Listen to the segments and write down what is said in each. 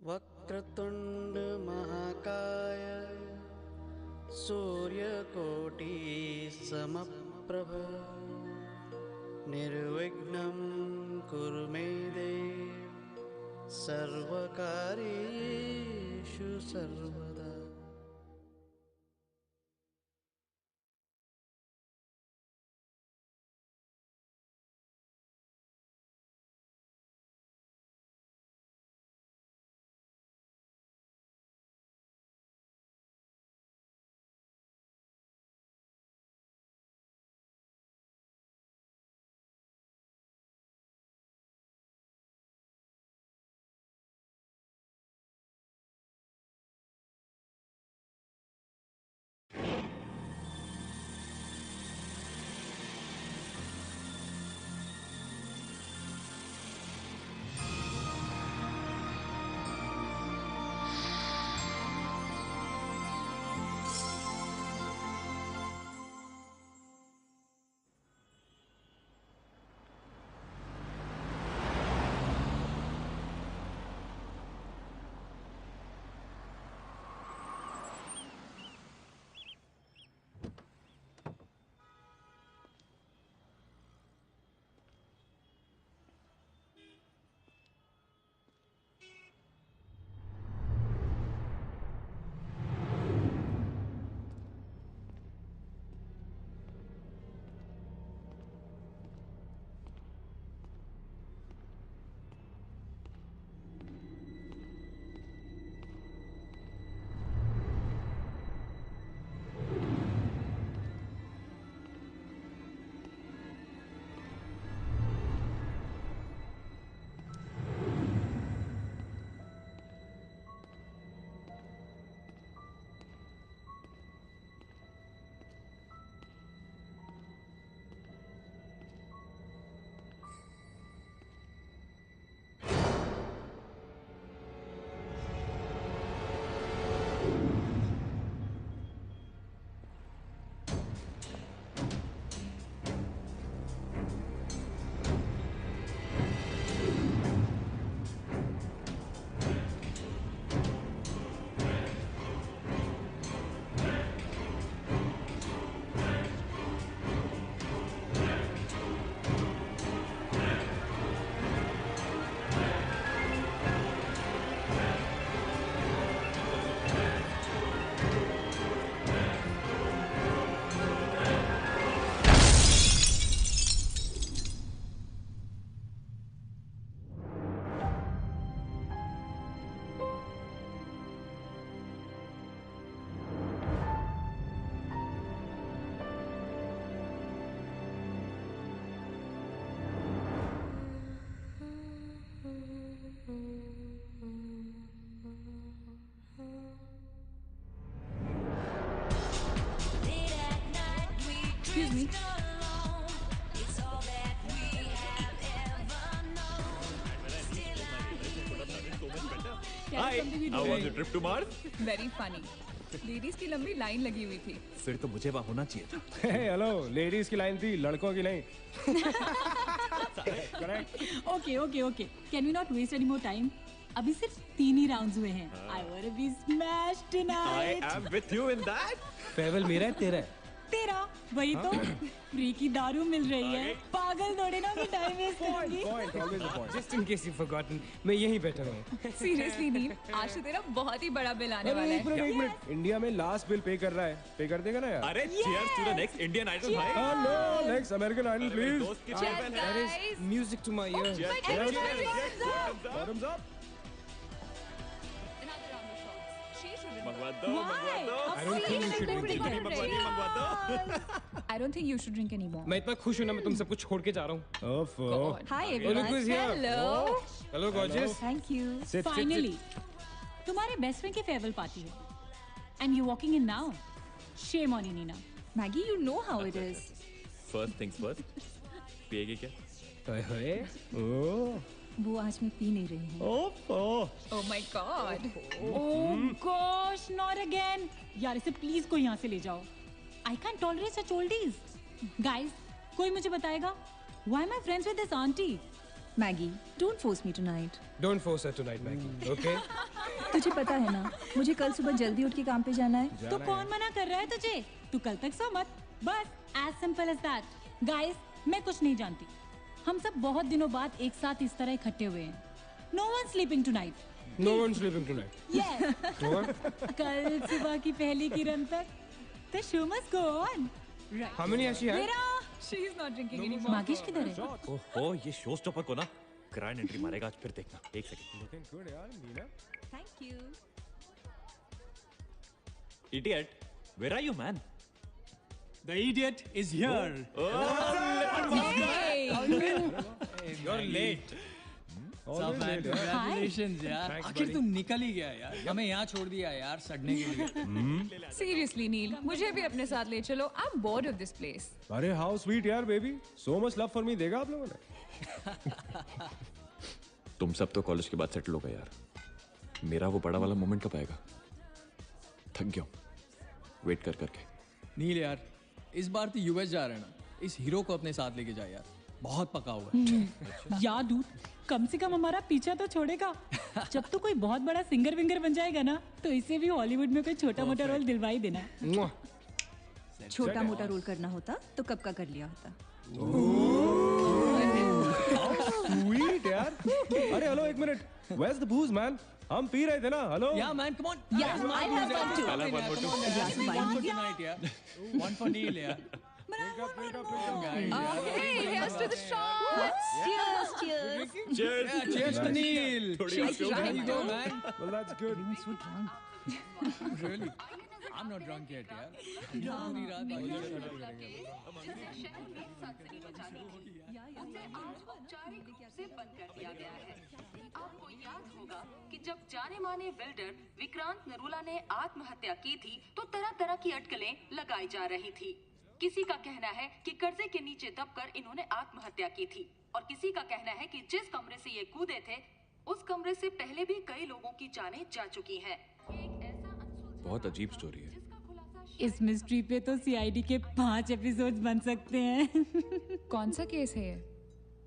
वक्रतुंड महाकाय सूर्यकोटि समप्रभ निर्विघ्नं कुरु मे देव सर्वकार्येषु सर्वदा। Excuse me. Hi, how was your trip to Mars? Very funny. Ladies की लंबी लाइन लगी हुई थी। फिर तो मुझे वहाँ होना चाहिए था। हेलो, लेडीज की लाइन थी, लड़कों की नहीं। Okay, okay, okay. Can we not waste any more time? अभी सिर्फ 3 ही राउंड्स हुए हैं। I wanna be smashed tonight. I am with you in that. फेवल मेरा है तेरा है। तेरा वही तो फ्री की दारू मिल रही है। पागल थोड़े ना मैं टाइम वेस्ट करूंगी। Point, always a point. Just in case you've forgotten, मैं यहीं बैठा हूँ। सीरियसली नील, आज तो तेरा बहुत ही बड़ा बिल आने वाला एक है। मिनट, इंडिया में लास्ट बिल पे कर रहा है, पे कर देगा ना यार? अरे cheers to the next Indian Idol भाई। Hello, next American Idol, मेरे please. दोस्त की Cheers, farewell है। guys. Music to my ears. Cheers, Everybody cheers, thumbs up. Bottoms up. Another round of shots. She should win. मंगवा दो, मंगवा दो। I don't think you should drink Everybody anymore. got it मंगवा दो, right. मंगवा दो। I don't think you should drink anymore. मैं इतना खुश हूँ ना, मैं तुम सबको छोड़ के जा रहा हूँ। ओफो। God. Hi Look everyone. who's here. Hello. Hello, gorgeous. Thank you. Sit, Finally, तुम्हारे बेस्ट फ्रेंड की फेयरवेल पार्टी है। And you're walking in now. Shame on you, Nina. Maggie, you know how it is. First things first. पिएगी क्या? ओए, ओह, वो आज मैं P नहीं रही हूँ। ओफो। Oh my God. Oh gosh, not again. यार इसे प्लीज कोई यहाँ से ले जाओ। I can't tolerate such oldies. Guys, कोई मुझे बताएगा? Why am I friends with this auntie? Maggi, don't force me tonight. Don't force her tonight, Maggie. Okay? तुझे पता है ना, मुझे कल सुबह जल्दी उठ के काम पे जाना है। तो कौन मना कर रहा है तुझे? तू कल तक सो मत। बस as simple as that. Guys, मैं कुछ नहीं जानती। हम सब बहुत दिनों बाद एक साथ इस तरह इकट्ठे हुए हैं। No one sleeping tonight. No one's sleeping tonight. Yes. What? कल सुबह की पहली किरण तक the show must go on. Right. How many has she had? मेरा She is not drinking anymore. मागिश किधर है? ओहो ये शो स्टॉपर को ना ग्रैंड एंट्री मारेगा आज, फिर देखना। एक सेकंड। Looking good, यार, Neena. Thank you. Idiot, where are you, man? The idiot is here. You're late. सब man, congratulations यार। Thanks, आखिर buddy. तुम निकल ही गया यार। हमें यहाँ छोड़ दिया यार सड़ने के लिए। Seriously, नील, मुझे भी अपने साथ ले चलो। I'm bored of this place. अरे हाउ स्वीट यार baby, so much love for me देगा आप लोगों ने। तुम सब तो कॉलेज के बाद सेटल हो गए यार, मेरा वो बड़ा वाला मोमेंट कब आएगा? थक गया हूँ वेट कर करके। नील यार, इस बार तो यूएस जा रहे हैं ना, इस हीरो को अपने साथ लेके जा यार, बहुत पका हुआ है। या डूड, कम से कम हमारा पीछा तो छोड़ेगा। जब तो कोई बहुत बड़ा सिंगर विंगर बन जाएगा ना, तो इसे भी हॉलीवुड में कोई छोटा मोटा रोल दिलवाई देना। Mwah. छोटा मोटा रोल करना होता तो कब का कर लिया होता। स्वीट यार। अरे हेलो एक minute, where's the booze man? हम पी रहे थे ना, hello. Yeah man, come on. Yeah, I have one too. I'll have one more too. glass of wine. One for tonight यार. One for Neil यार. Hey, here's to the shots. Cheers, cheers. Cheers. Yeah, cheers to Neil. थोड़ी She's आगे हो drunk. There you go man. Well that's good. Really? I'm not drunk yet यार। पूरी रात औपचारिक रूप से बंद कर दिया गया है। आपको याद होगा कि जब जाने माने बिल्डर विक्रांत नरूला ने आत्महत्या की थी तो तरह तरह की अटकलें लगाई जा रही थी। किसी का कहना है कि कर्जे के नीचे दबकर इन्होंने आत्महत्या की थी और किसी का कहना है कि जिस कमरे से ये कूदे थे उस कमरे से पहले भी कई लोगों की जानें जा चुकी हैं। एक ऐसा अनसुलझा बहुत अजीब स्टोरी है। जिसका खुलासा इस मिस्ट्री पे तो सीआईडी के 5 एपिसोड्स बन सकते हैं। कौन सा केस है ये?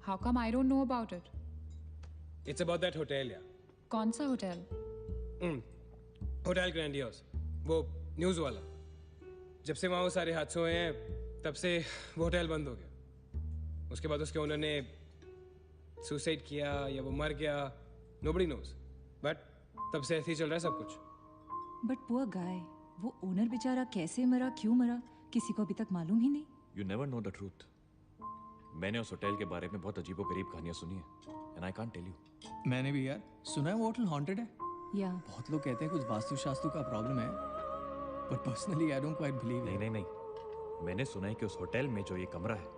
How come I don't know about it? It's about that hotel, yeah. कौन सा होटल? होटल ग्रैंडियोस, वो न्यूज़ वाला। जब से वहाँ वो सारे हादसे हुए हैं, तब से वो होटल बंद हो गया। उसके बाद उसके ओनर ने सुसाइड किया या वो मर गया, nobody knows. But तब से ऐसे ही चल रहा है सब कुछ। But poor guy, वो ओनर बेचारा कैसे मरा, क्यों मरा, किसी को अभी तक मालूम ही नहीं। You never know the truth. मैंने उस होटल के बारे में बहुत अजीबोगरीब कहानियां सुनी है and I can't tell you. मैंने भी यार सुना है वो होटल हॉन्टेड है। या बहुत लोग कहते हैं कुछ वास्तु का प्रॉब्लम है, but personally I don't quite believe नहीं नहीं नहीं, मैंने सुना है कि उस होटल में जो ये कमरा है,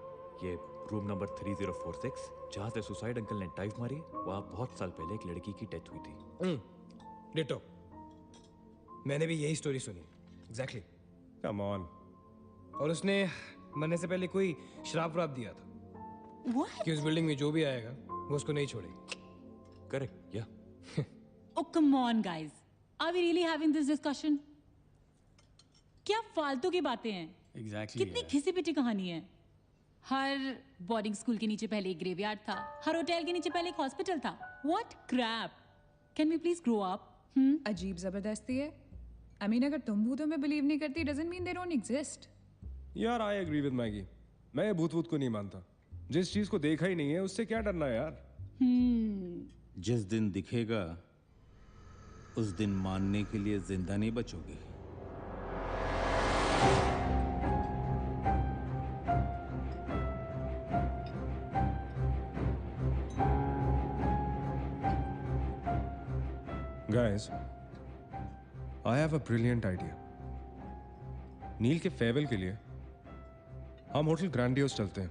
ये रूम नंबर 3046, जहाँ से सुसाइड अंकल ने डाइव मारी, वहाँ बहुत साल पहले एक लड़की की डेथ हुई थी। डिटो, मैंने भी यही स्टोरी सुनी। एग्जैक्टली। Come on. और उसने मरने से पहले कोई श्राप व्राप दिया था What? कि उस बिल्डिंग में जो भी आएगा वो उसको नहीं छोड़ेगी। करेक्ट या Oh come on guys, are we really having this discussion? क्या फालतू की बातें हैं? एग्जैक्टली कितनी घिसी पिटी कहानी है। हर बोर्डिंग स्कूल के नीचे पहले एक ग्रेवयार्ड था, हर होटल के नीचे पहले एक हॉस्पिटल था। What crap? Can we please grow up? अजीब जबरदस्ती है। I mean, अगर तुम भूतों में बिलीव नहीं करती, doesn't mean they don't exist. यार आई एग्री विद मैगी, मैं ये भूत को नहीं मानता। जिस चीज को देखा ही नहीं है उससे क्या डरना है यार। जिस दिन दिखेगा उस दिन मानने के लिए जिंदा नहीं बचोगे। Guys, I have a brilliant idea. नील के फेयरवेल के लिए हम होटल ग्रैंडियोस चलते हैं,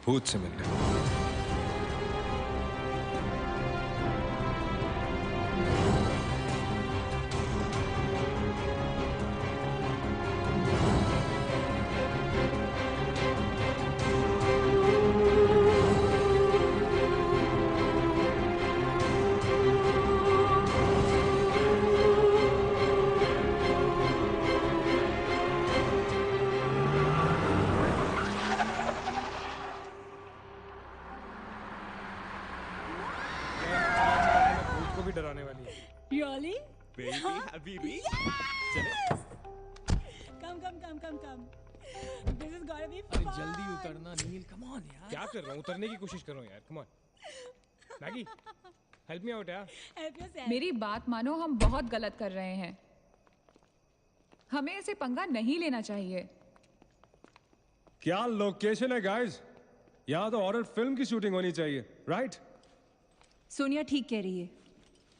भूत से मिलने। बीबी Come, come, come, come, come. This is gonna be अरे fun. जल्दी उतरना नील, कम ऑन यार। क्या कर रहा हूँ? उतरने की कोशिश कर रहा हूँ यार। Come on. Maggi, help me out यार। Help yourself. मेरी बात मानो, हम बहुत गलत कर रहे हैं। हमें ऐसे पंगा नहीं लेना चाहिए। क्या लोकेशन है गाइस? यहाँ तो हॉरर फिल्म की शूटिंग होनी चाहिए, राइट? सोनिया ठीक कह रही है.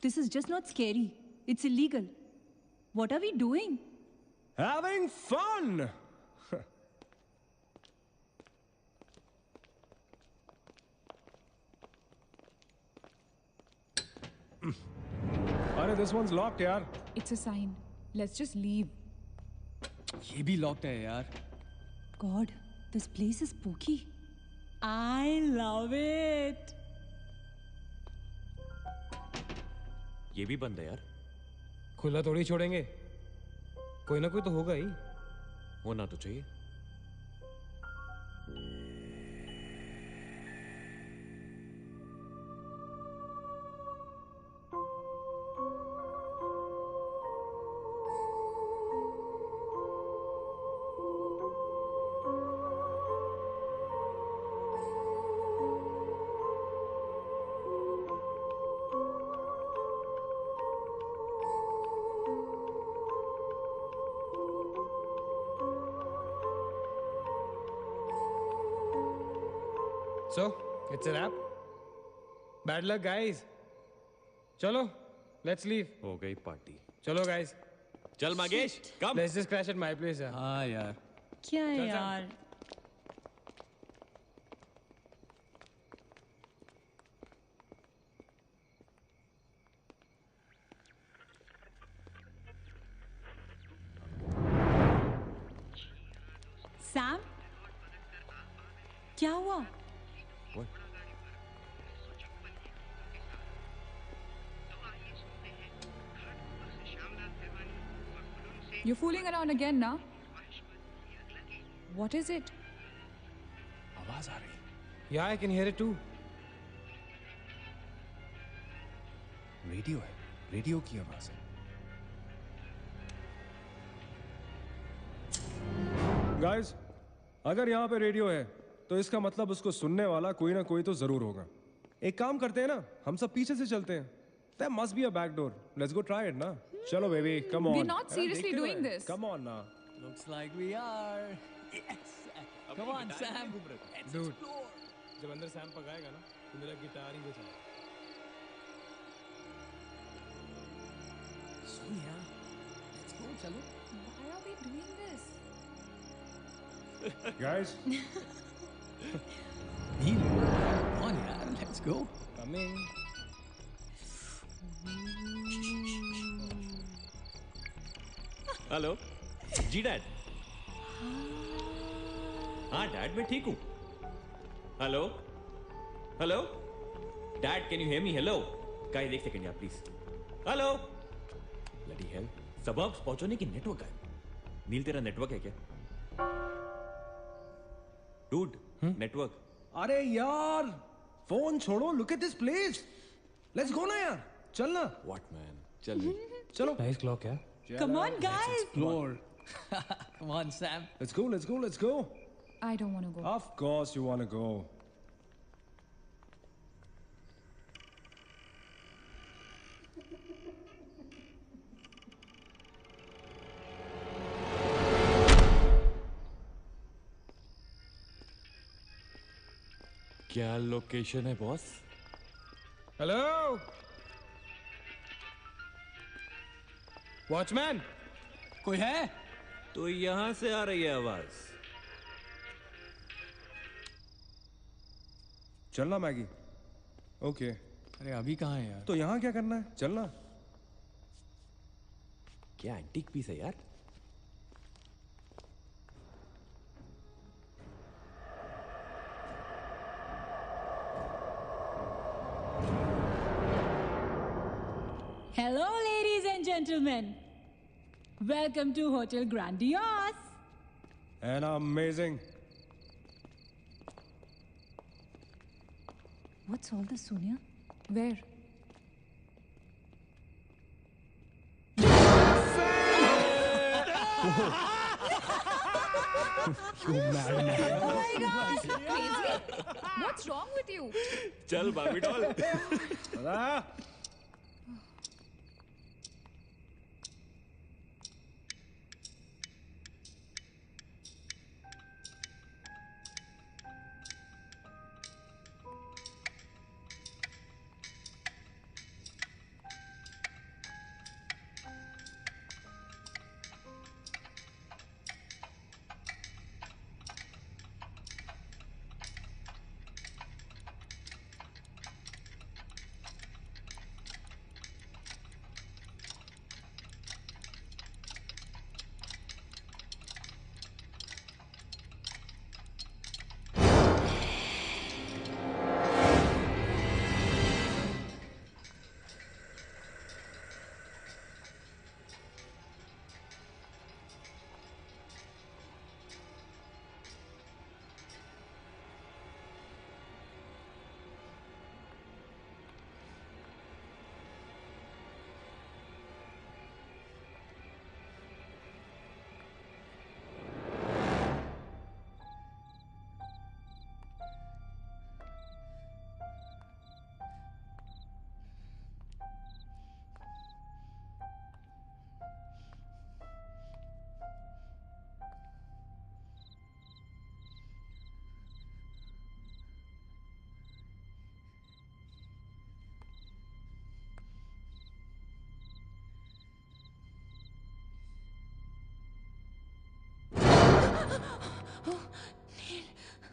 This is just not scary. It's illegal. What are we doing? Having fun. अरे this one's locked यार. It's a sign. Let's just leave. ये भी लॉक्ड है यार। God, this place is spooky. I love it. ये भी बंद है यार। खुला थोड़ी छोड़ेंगे। कोई ना कोई तो होगा ही। होना तो चाहिए। So, it's a wrap. Bad luck, guys. चलो, let's leave. हो गई पार्टी। चलो, guys. चल मागेश, कम। Let's just crash at my place यार। हाँ यार। क्या है चल, चल। यार? सैम, क्या हुआ? What? You're fooling around again now? What is it? आवाज आ रही है। Yeah, I can hear it too. Radio है, रेडियो की आवाज है। गाइस, अगर यहाँ पे रेडियो है तो इसका मतलब उसको सुनने वाला कोई ना कोई तो जरूर होगा। एक काम करते हैं ना, हम सब पीछे से चलते हैं। There must be a back door. Let's go try it ना। चलो baby, come on. We're not seriously doing this. Come on ना। Looks like we are. Yes. Come on, Sam. Dude, जब अंदर सैम पकाएगा ना, तो मेरा गिटार ही बजाएगा। सोनिया, let's go, चलो। Why are we doing this? Guys, Neel, come on यार, let's go. Coming. हेलो जी डैड। हाँ डैड, मैं ठीक हूँ। Hello hello dad, can you hear me? Hello guys, एक सेकंड यार प्लीज। हेलो ब्लडी हेल, सबब्स पहुंचने की नेटवर्क है। नील, तेरा नेटवर्क है क्या? Dude, network. अरे यार, फोन छोड़ो, look at this place. Let's go ना यार, चल ना। व्हाट मैन, चल चलो। Nice clock यार। Come on, guys. Explore. Come on, Sam. Let's go, let's go, let's go. I don't want to go. Of course you want to go. क्या location है boss? Hello watchman, कोई है? तो यहां से आ रही है आवाज। चलना मैगी। ओके। अरे अभी कहाँ है यार? तो यहाँ क्या करना है? चलना। क्या एंटीक पीस है यार? Hello, ladies and gentlemen. Welcome to Hotel Grandiose. And amazing. What's all this, Sonia? Where? What's wrong with you? चल Barbie doll.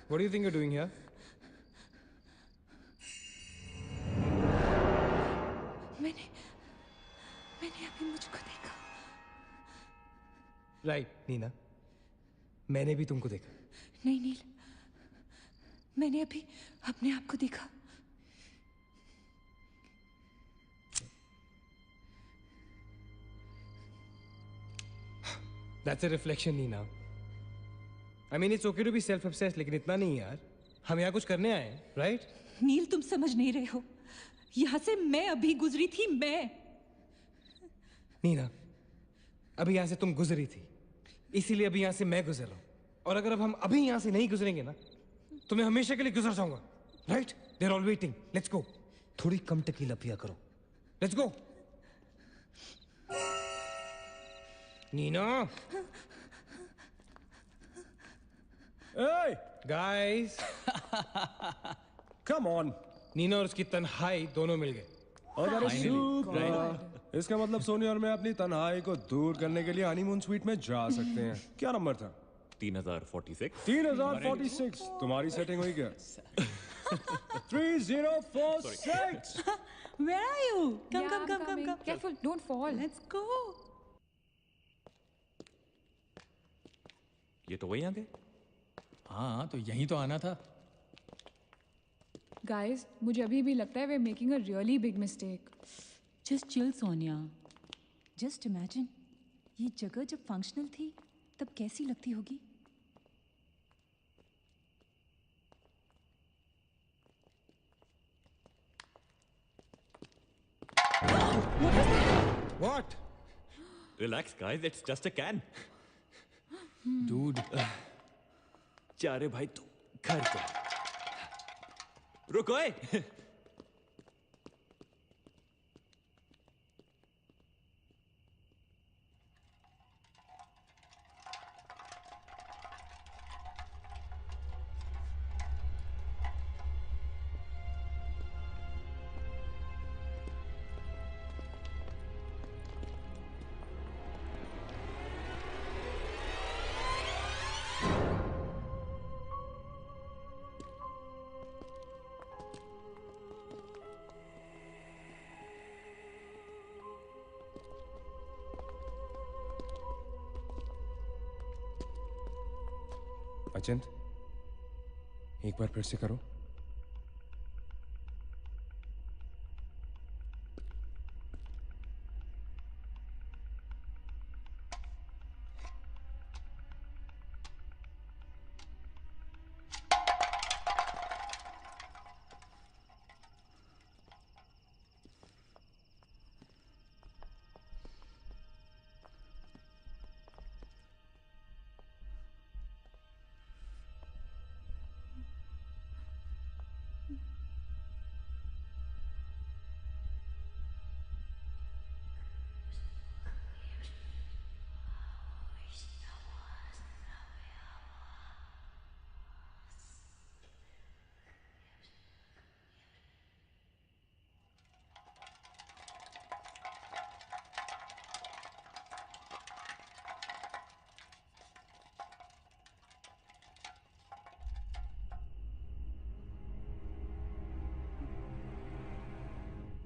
What do you think you're doing here? मैंने अभी मुझको देखा. Right, नीना. मैंने भी तुमको देखा. नहीं नील, मैंने अभी अपने आप को देखा. That's a reflection, Neena. I mean, it's okay to be self-obsessed, लेकिन इतना नहीं यार. हम यहाँ कुछ करने आए हैं, right? नील तुम समझ नहीं रहे हो. यहाँ से मैं अभी गुजरी थी. मैं नीना, अभी यहाँ से तुम गुजरी थी, इसीलिए अभी यहाँ से मैं गुजर रहा हूँ. और अगर अब हम अभी यहाँ से नहीं गुजरेंगे ना, तो मैं हमेशा के लिए गुजर जाऊंगा. Right? They're all waiting. Let's go. थोड़ी कम टकीला पिया करो. Let's go. Neena. Hey, Guys. come on. Neena और उसकी तन्हाई दोनों मिल गए. Oh, that is super. इसका मतलब सोनी और मैं अपनी तन्हाई को दूर करने के लिए हनीमून स्वीट में जा सकते हैं. क्या नंबर था? 3046. 3046. तुम्हारी सेटिंग हुई क्या? 3046. Where are you? Come, Yeah, come, I'm come, come, coming. come. Careful, don't fall. Let's go. ये तो वही आ गए. हाँ तो यहीं तो आना था. Guys, मुझे अभी भी लगता है we're making a really big mistake. Just chill, Sonia. Just imagine, ये जगह जब फंक्शनल थी तब कैसी लगती होगी. What? Relax, guys. It's just a can. Dude. जा रे भाई तू घर पे. रुको ए. अचिंत, एक बार फिर से करो.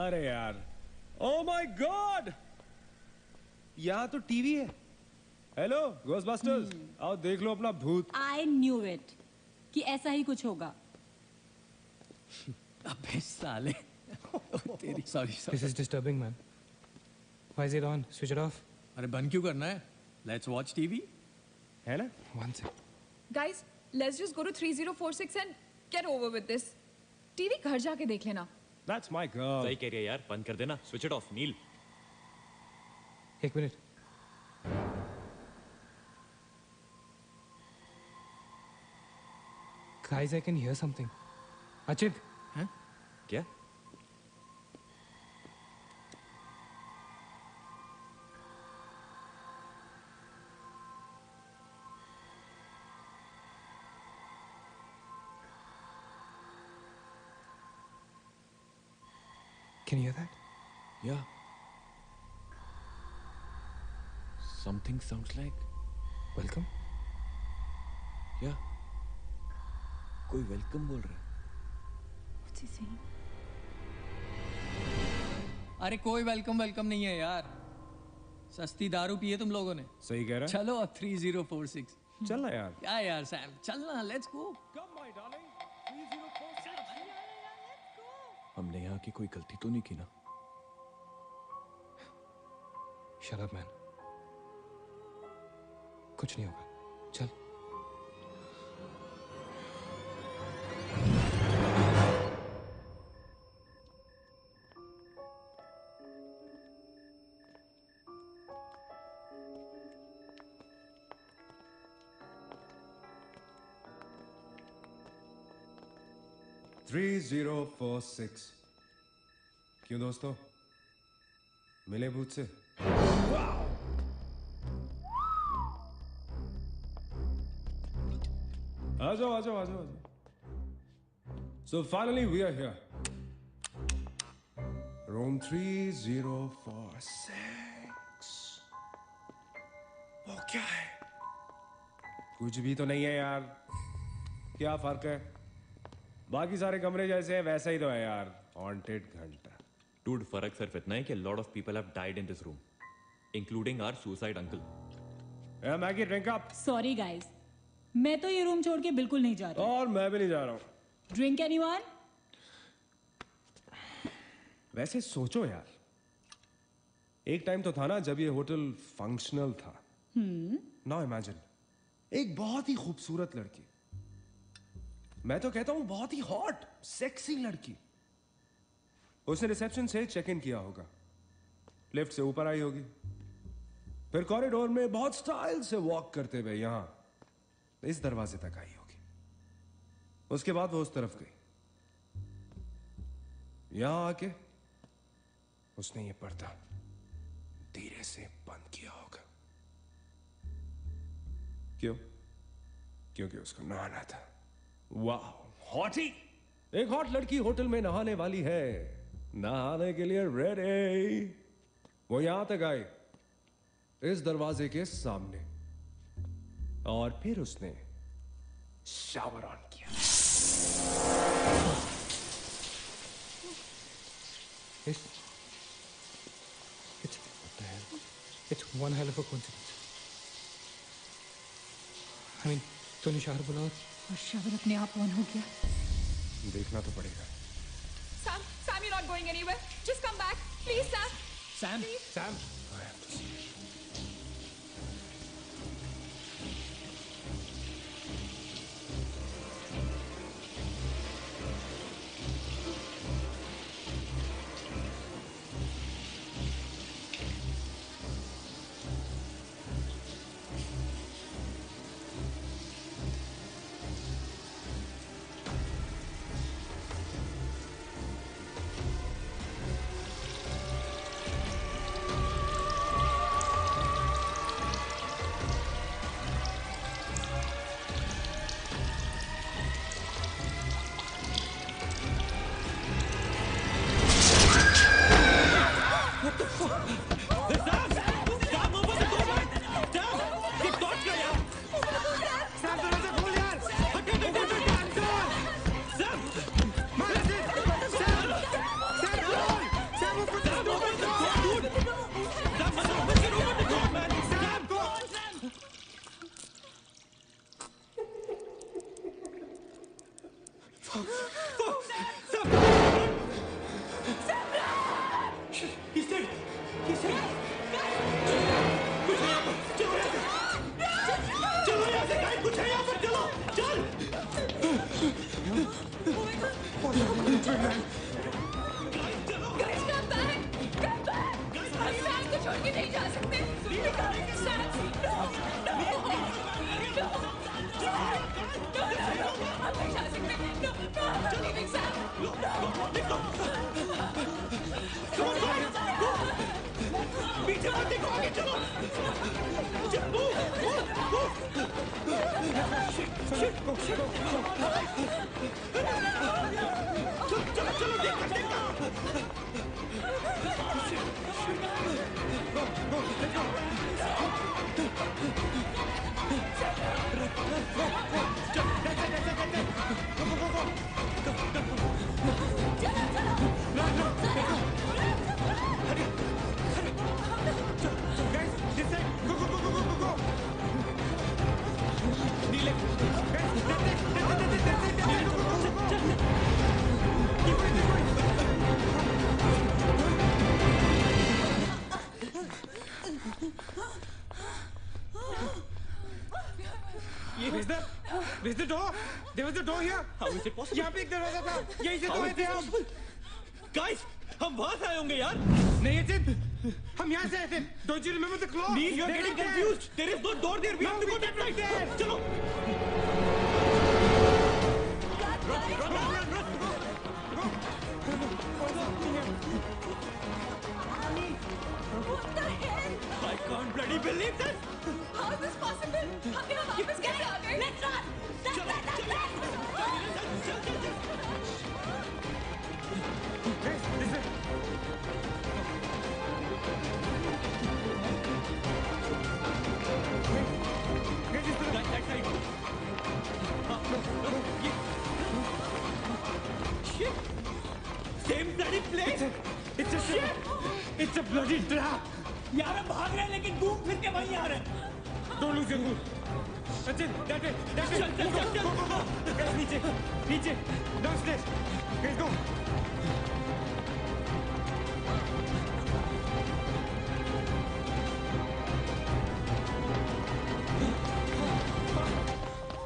अरे यार, ओ माय गॉड, यहाँ तो टीवी है। हेलो घोस्टबस्टर्स, आओ देख लो अपना भूत। आई न्यू इट कि ऐसा ही कुछ होगा। अबे साले तेरी sorry This is disturbing, man. Why is it on? Switch it off. अरे बंद क्यों करना है? Let's watch TV. है ना? One sec. Guys, let's just go to 3046 and get over with this. TV घर जाके देख लेना. That's my girl. सही कह रही है यार, बंद कर देना, स्विच इट ऑफ। नील एक मिनट. Guys, I can hear something. Achit. हैं? क्या? Can you hear that? Yeah. Something sounds like. Welcome. Yeah. कोई वेलकम बोल रहा है। What's he saying? अरे कोई वेलकम नहीं है यार, सस्ती दारू पिए तुम लोगों ने। सही कह रहा है। चलो अब 3046। चल ना यार। क्या यार सैम, चलना, लेट्स गो। हमने यहाँ की कोई गलती तो नहीं की ना? Shut up, man. कुछ नहीं होगा, चल. Three 3046. क्यों दोस्तों, मिले भूत से? आ जाओ. So finally we are here. Room 3046. वो क्या है? कुछ भी तो नहीं है यार. क्या फर्क है? बाकी सारे कमरे जैसे हैं वैसा ही तो है यार. हॉन्टेड घंटा. Dude, फर्क सिर्फ इतना है कि a lot of people have died in this room, including our suicide uncle. Yeah, Maggie, drink up. Sorry guys, मैं तो ये रूम छोड़ के बिल्कुल नहीं जा रही। और मैं भी नहीं जा रहा हूँ। Drink anyone? वैसे सोचो यार, एक टाइम तो था ना जब ये होटल फंक्शनल था। नाउ इमेजिन, एक बहुत ही खूबसूरत लड़की, मैं तो कहता हूं बहुत ही हॉट सेक्सी लड़की, उसने रिसेप्शन से चेक इन किया होगा, लिफ्ट से ऊपर आई होगी, फिर कॉरिडोर में बहुत स्टाइल से वॉक करते हुए यहां इस दरवाजे तक आई होगी। उसके बाद वो उस तरफ गई, यहां आके उसने ये पर्दा धीरे से बंद किया होगा। क्यों? क्योंकि उसको नहाना था। वाह, हॉटी! एक हॉट लड़की होटल में नहाने वाली है, नहाने के लिए रेडी। वो यहां तक आई, इस दरवाजे के सामने, और फिर उसने शावर ऑन किया। It's one hell of a coincidence. I mean, तूने शावर बोला और शावर अपने आप ऑन हो गया। देखना तो पड़ेगा। Sam, you're not going anywhere. Just come back, please, Sam. Sam, Please. Sam. I have to see. man. Guys, come back! Come back! हम सैम को छोड़ के नहीं जा सकते। सैम, no, no, no, हम नहीं जा सकते। No, no, I'm not leaving Sam. No, पीछे मत देखो, आगे चलो। चलो, चलो, देखो। There's the door. There was a door here. How is it possible? यहाँ पे एक दरवाजा था. यहीं से तो आए थे हम. Guys, हम वहाँ से आए होंगे यार. नहीं अचित, हम यहाँ से आए थे. Don't you remember the claw? Neil, you're getting confused. There is no door there. We have to go that side. चलो. What the hell? I can't bloody believe this. How is this possible? हम यहाँ वापस कैसे आ गए? Let's run! Same bloody place. It's a bloody trap. यार हम भाग रहे हैं लेकिन घूम फिर के वहीं आ रहे हैं. Don't lose your cool. Sachin, that way. चल. Guys, नीचे. Downstairs. Guys, go.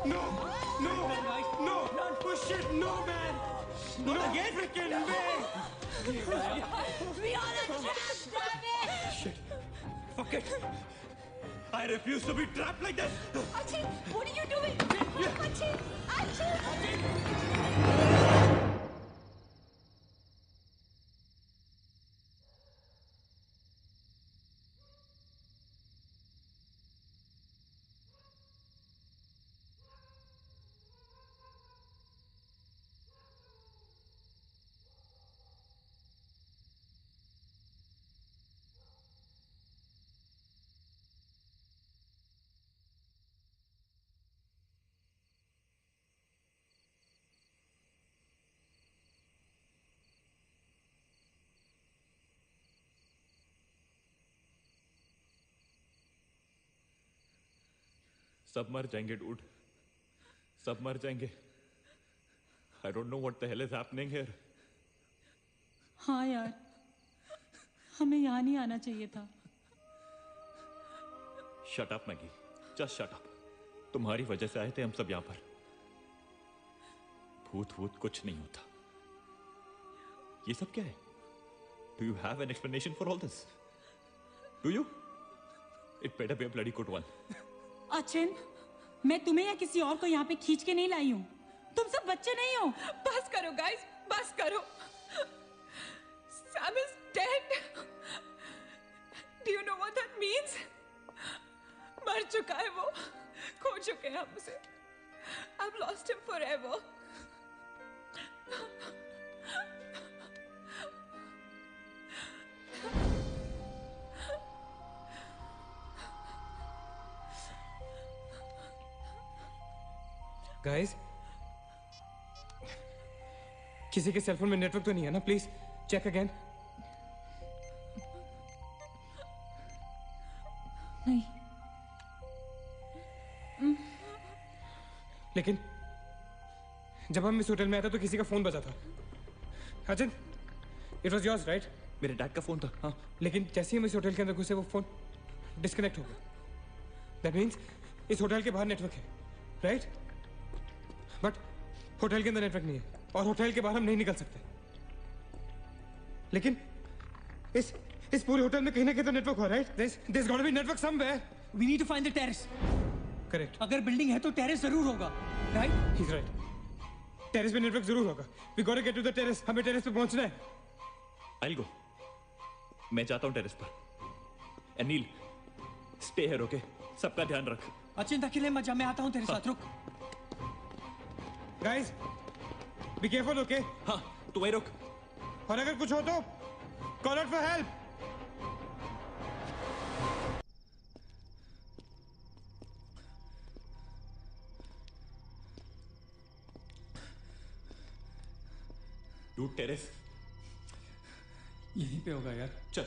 No. Oh shit, no man. No again. Freaking way. We are a trap, damn it! Shit. Fuck it. I refuse to be trapped like this. Achin, what are you doing? Achin! सब मर जाएंगे dude. सब मर जाएंगे. I don't know what the hell is happening here. हाँ यार, हमें यहाँ नहीं आना चाहिए था. Shut up, Maggie. Just shut up. तुम्हारी वजह से आए थे हम सब यहाँ पर. भूत कुछ नहीं होता. ये सब क्या है? Do you have an explanation for all this? Do you? It better be a bloody good one. Achin, मैं तुम्हें या किसी और को यहाँ पे खींच के नहीं लाई हूँ. तुम सब बच्चे नहीं हो. बस करो guys, बस करो. Sam is dead. Do you know what that means? मर चुका है वो. खो चुके हैं हम उसे. I've lost him forever. Guys, किसी के सेलफोन में नेटवर्क तो नहीं है ना? Please check again. नहीं. लेकिन जब हम इस होटल में आए थे तो किसी का फोन बजा था. Achin, it was yours right? मेरे डैड का फोन था. हाँ. लेकिन जैसे ही हम इस होटल के अंदर घुसे वो फोन डिस्कनेक्ट हो गया. दैट मीन्स इस होटल के बाहर नेटवर्क है, राइट? बट होटल के अंदर नेटवर्क नहीं है और होटल के बाहर हम नहीं निकल सकते. लेकिन इस पूरे होटल में कहीं ना कहीं तो नेटवर्क हो, right? There's got to be network somewhere. We need to find the terrace. Correct. अगर बिल्डिंग है तो टेरेस जरूर होगा, right? He's right. टेरेस पे नेटवर्क जरूर होगा. We got to get to the terrace. हमें टेरेस पे पहुंचना है. I'll go. मैं जाता हूँ टेरेस पर. Anil, stay here, okay? सबका ध्यान रख. चिंता के लिए मत जा, मैं आता हूँ तेरे साथ, रुक. Guys, be careful, okay? हाँ, तू वहीं रुक. और अगर कुछ हो तो call out for help. Dude, terrace यहीं पे होगा यार. चल.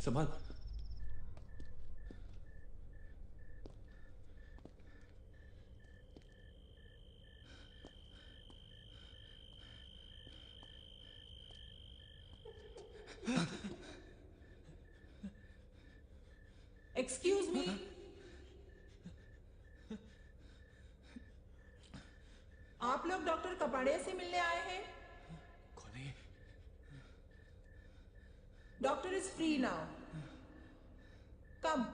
संभाल. Excuse me. आप लोग डॉक्टर कपाड़िया से मिलने आए हैं? कौन है? Doctor is free now. Come.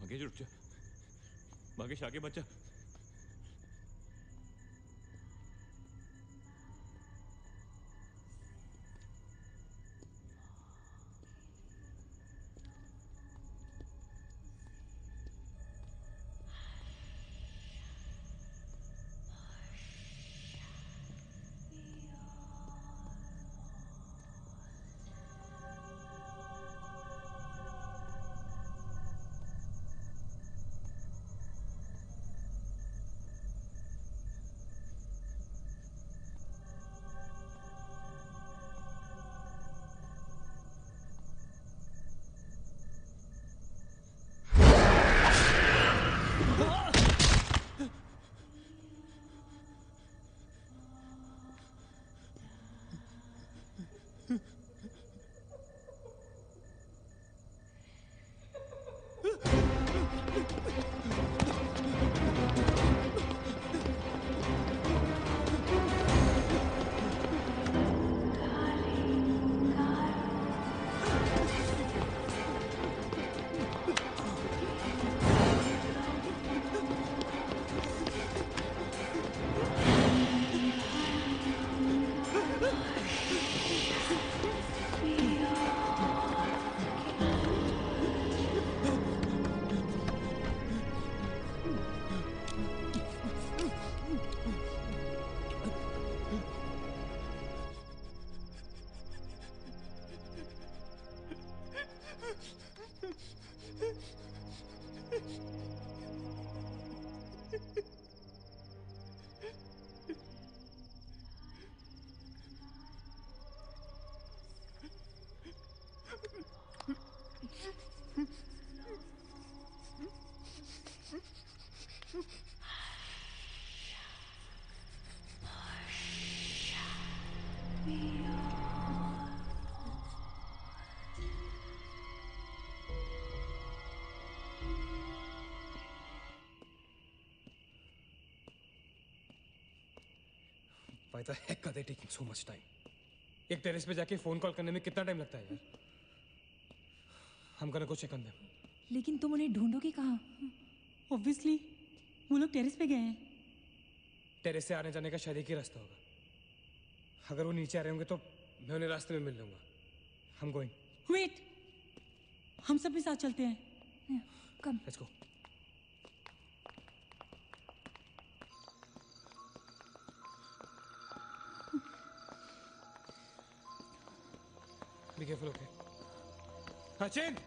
Magesh रुक जा. मगेश आगे मत जा. Why the heck are they taking so much time? एक टेरेस पे जाके फोन कॉल करने में कितना टाइम लगता है यार? I'm gonna go check on them. लेकिन तुम उन्हें ढूंढोगे कहाँ? ऑब्वियसली वो लोग टेरेस पे गए हैं। टेरेस से आने जाने का शायद एक ही रास्ता होगा। अगर वो नीचे आ रहे होंगे तो मैं उन्हें रास्ते में मिल लूंगा। I'm going. वेट, हम सब भी साथ चलते हैं। कम। Let's go. Be careful, okay? Achin!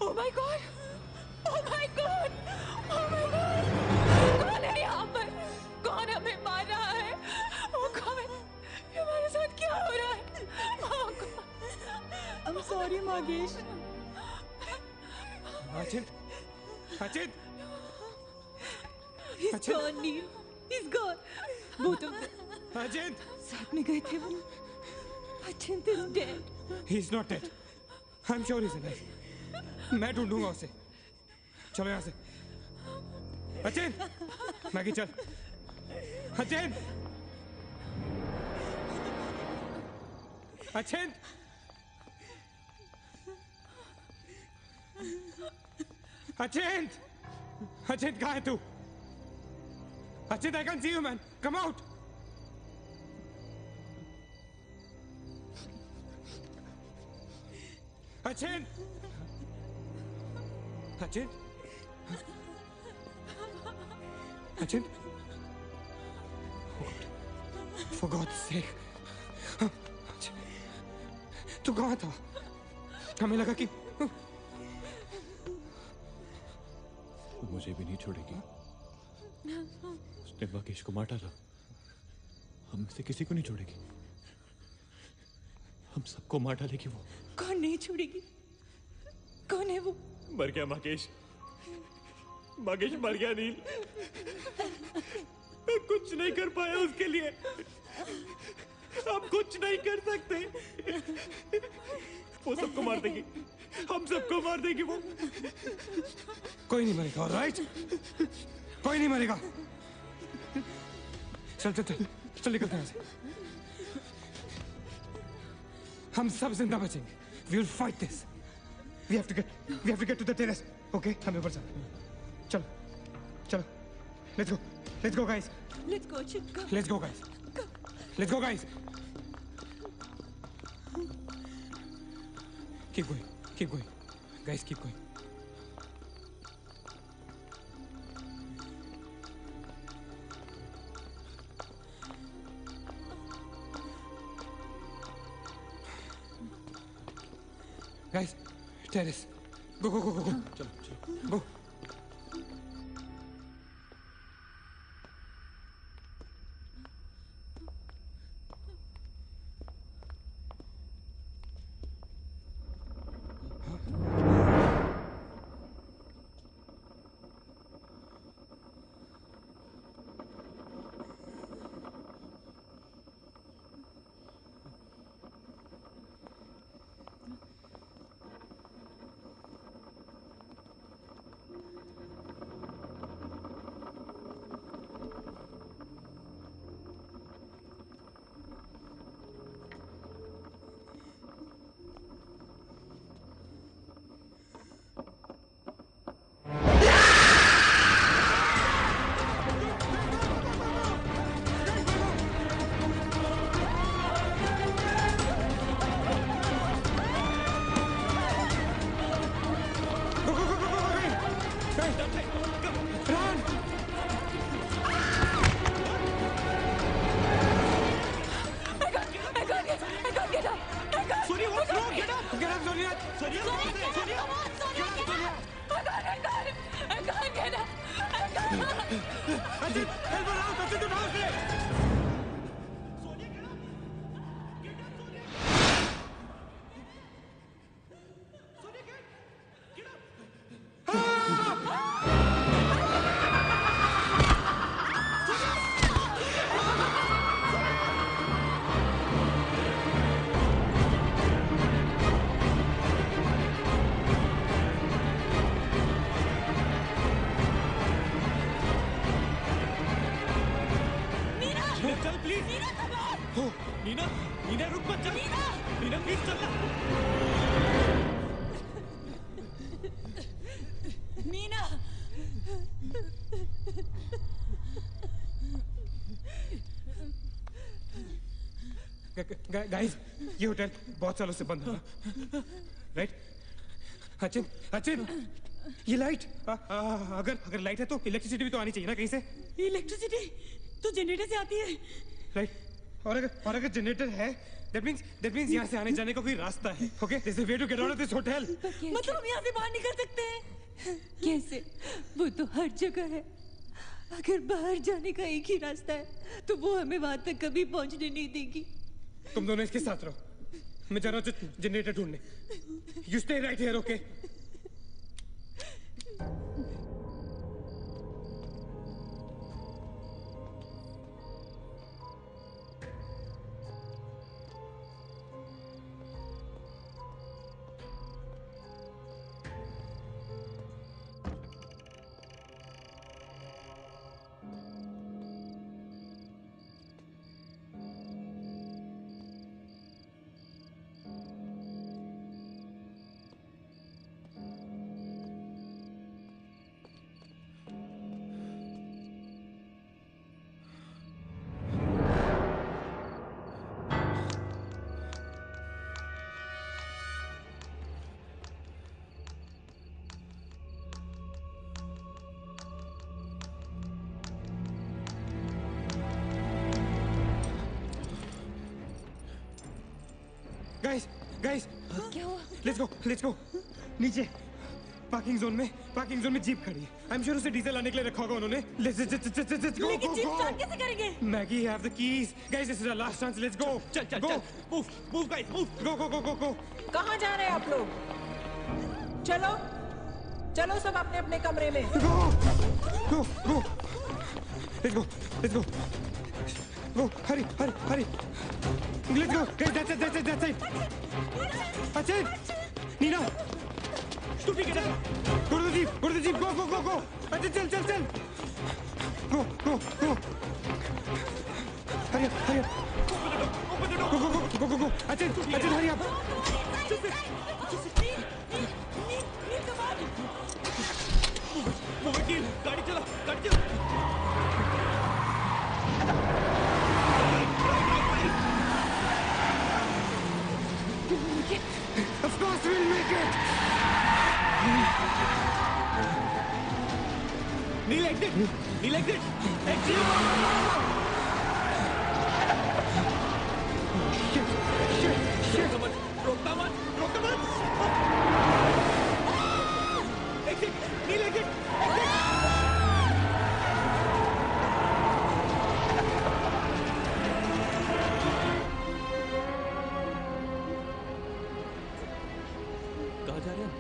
Oh my God! Oh my God! Oh my God! कौन है यहाँ पर? कौन हमें मार रहा है? वो कौन? ये हमारे साथ क्या हो रहा है? Oh God! I'm sorry, मागेश। Achin! Achin! He's gone, Neil. He's gone. Both of them. Achin! साथ में गए थे वो। Achint is dead. He's not dead. I'm sure he's alive. मैं ढूंढूंगा उसे। चलो यहाँ से। अचिन! मैगी चल। अचिन! अचिन! अचिन! अचिन कहाँ है तू? Achin, I can't see you, man. Come out. Achin! Achin? Achin? For God's sake. Achin, तू कहाँ था? हमें लगा कि मुझे भी नहीं छोड़ेगी। उसने महेश को मार डाला। हम में से किसी को नहीं छोड़ेगी। हम सबको मार डालेगी वो। कौन नहीं छोड़ेगी? कौन है वो? मर गया महेश। महेश मर गया नील। मैं कुछ नहीं कर पाया उसके लिए। हम कुछ नहीं कर सकते। वो सबको मार देगी। हम सबको मार देगी वो। कोई नहीं मरेगा, ऑलराइट? कोई नहीं मरेगा। चल चल चल चल निकलते हैं यहाँ से। हम सब जिंदा बचेंगे। We will fight this. We have to get to the terrace. Okay? हमें ऊपर चलो। चलो चलो। Let's go guys. Let's go, Achint. Come. Let's go guys. Let's go guys. Keep going. Guys, keep going. Guys, terrace. Go. चलो. Go. चल please. Meena come on! हो नीना, नीना रुक मत चल। नीना प्लीज चल। मीना गाइस, ये होटल बहुत सालों से बंद है, राइट? अचिन, अचिन, ये लाइट, अगर लाइट है तो इलेक्ट्रिसिटी भी तो आनी चाहिए ना कहीं से। इलेक्ट्रिसिटी तो जनरेटर से आती है, राइट? और अगर जनरेटर है, that means यहाँ से आने जाने का कोई रास्ता है, okay? There's a way to get out of this hotel. मतलब हम यहाँ से बाहर निकल सकते हैं? कैसे? वो तो हर जगह है। अगर बाहर जाने का एक ही रास्ता है तो वो हमें वहां तक कभी पहुंचने नहीं देगी। तुम दोनों इसके साथ रहो, मैं जा रहा हूँ जनरेटर ढूंढने। You stay right here, okay? Guys, क्या हुआ? लेट्स गो नीचे। पार्किंग जोन में जीप खड़ी है। आई एम श्योर उसे डीजल लाने के लिए रखा होगा उन्होंने। Let's go. लेकिन जीप स्टार्ट कैसे करेंगे? Maggie have the keys. Guys, this is our last chance. Let's go. चल मूव गाइस मूव। गो। कहाँ जा रहे हैं आप लोग? चलो सब अपने अपने कमरे में। Go. Let's go. Hari. Let's go. Guys, that's it. Achin! Nina! Stupid get up! Go to the jeep. Go. Achin, चल. Go. Hurry up. Open the door. Go. Achin, hurry up. Move it, गाड़ी चला. Of course we'll make it! Neil, exit! Exit! Shit! रोकता मत! Exit! Neil, exit! कहाँ जा रहे हैं?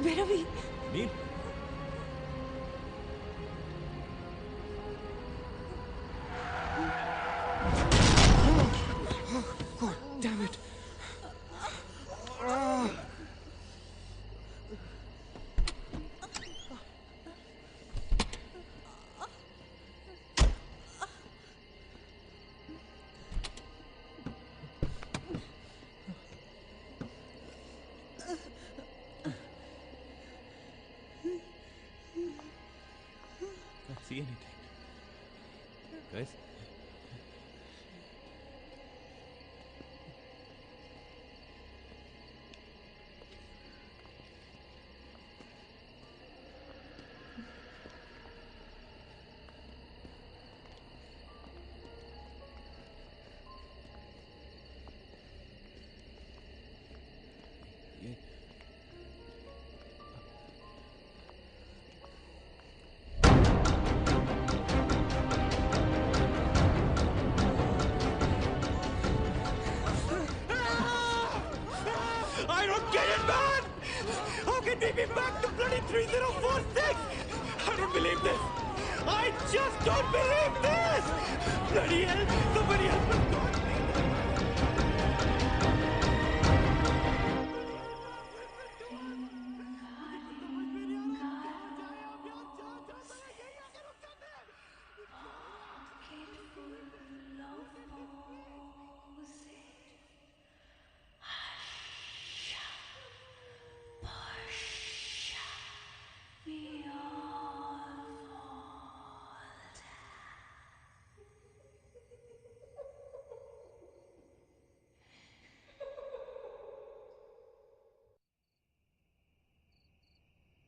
Where are we? Nil God damn it! Can't see anything. Guys? I don't get it, man! How can we be back to bloody 3046? I don't believe this! I just don't believe this! Bloody hell! Somebody help us!